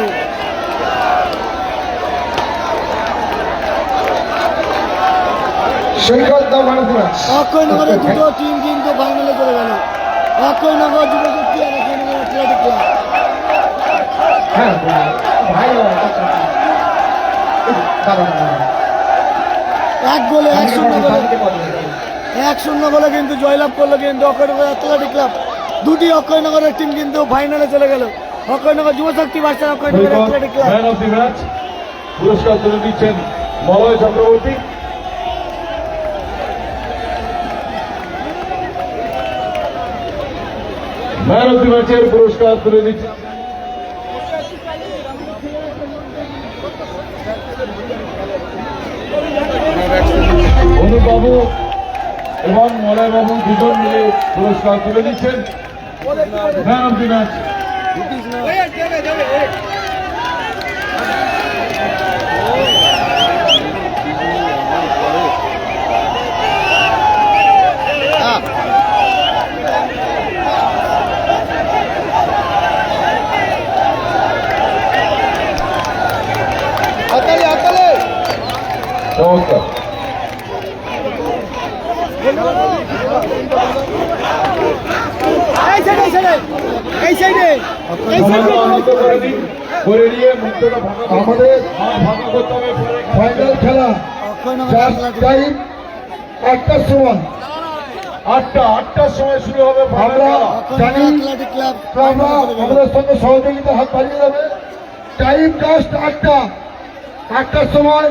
Saikat now man of the match. অক্ষয়নগরের দুটো টিম কিন্তু ফাইনালে চলে গেল। অক্ষয়নগর যুব শক্তি আর অক্ষয়নগর অ্যাথলেটিক ক্লাব। এক গোলে 1-0 গোলে কিন্তু জয়লাভ করলো কিন্তু অক্ষয়নগর অ্যাথলেটিক ক্লাব। দুটি অক্ষয়নগরের টিম কিন্তু ফাইনালে চলে গেল। Akshaynagar Yuba Shakti versus Akshaynagar athletic club. Man of the match পুরস্কার তুলে দিচ্ছেন Malay Chakraborty. Man of the ম্যাচের পুরস্কার তুলে দিচ্ছেন অনুবাবু এবং মলয় বাবু দুজন মিলে পুরস্কার তুলে দিচ্ছেন। ম্যান অফ দি ম্যাচ এই সাইডে এই সাইডে অঙ্কিত করে দিন, করে নিয়ে মুক্তটা ভাঙা আমাদের ভাঙা করতে হবে। ফাইনাল খেলা টাইম 8টার সময়, 8টার সময় শুরু হবে। আমরা জানি আমরা আমাদের সঙ্গে সহযোগিতা হাত বাড়িয়ে যাবে। টাইম জাস্ট 8টার সময়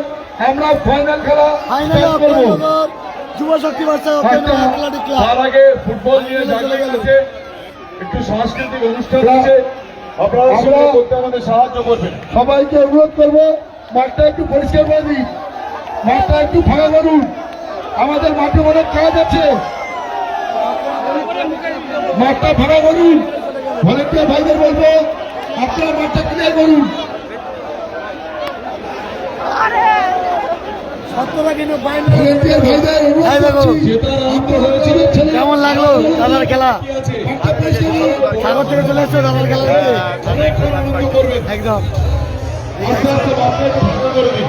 আমরা ফাইনাল খেলা start করবো। যুব শক্তি বার্তা অ্যাথলেটিক ক্লাব। তার আগে ফুটবল নিয়ে জায়গা আছে, একটু সাংস্কৃতিক অনুষ্ঠান আছে, আপনারা সেগুলো করতে আমাদের সাহায্য করবেন। সবাইকে অনুরোধ করবো মাঠটা একটু পরিষ্কার করে দিন, মাঠটা একটু ফাঁকা করুন। আমাদের মাঠে অনেক কাজ আছে, মাঠটা ফাঁকা করুন। ভলেন্টিয়ার ভাইদের বলবো আপনারা মাঠটা ক্লিয়ার করুন। ভলেন্টিয়ার ভাইদের অনুরোধ করছি, কেমন লাগলো দাদার খেলা? সাগর থেকে চলে এসছো দাদার খেলা দেখতে? একদম আস্তে আস্তে মাঠটা একটু ফাঁকা করে দিন।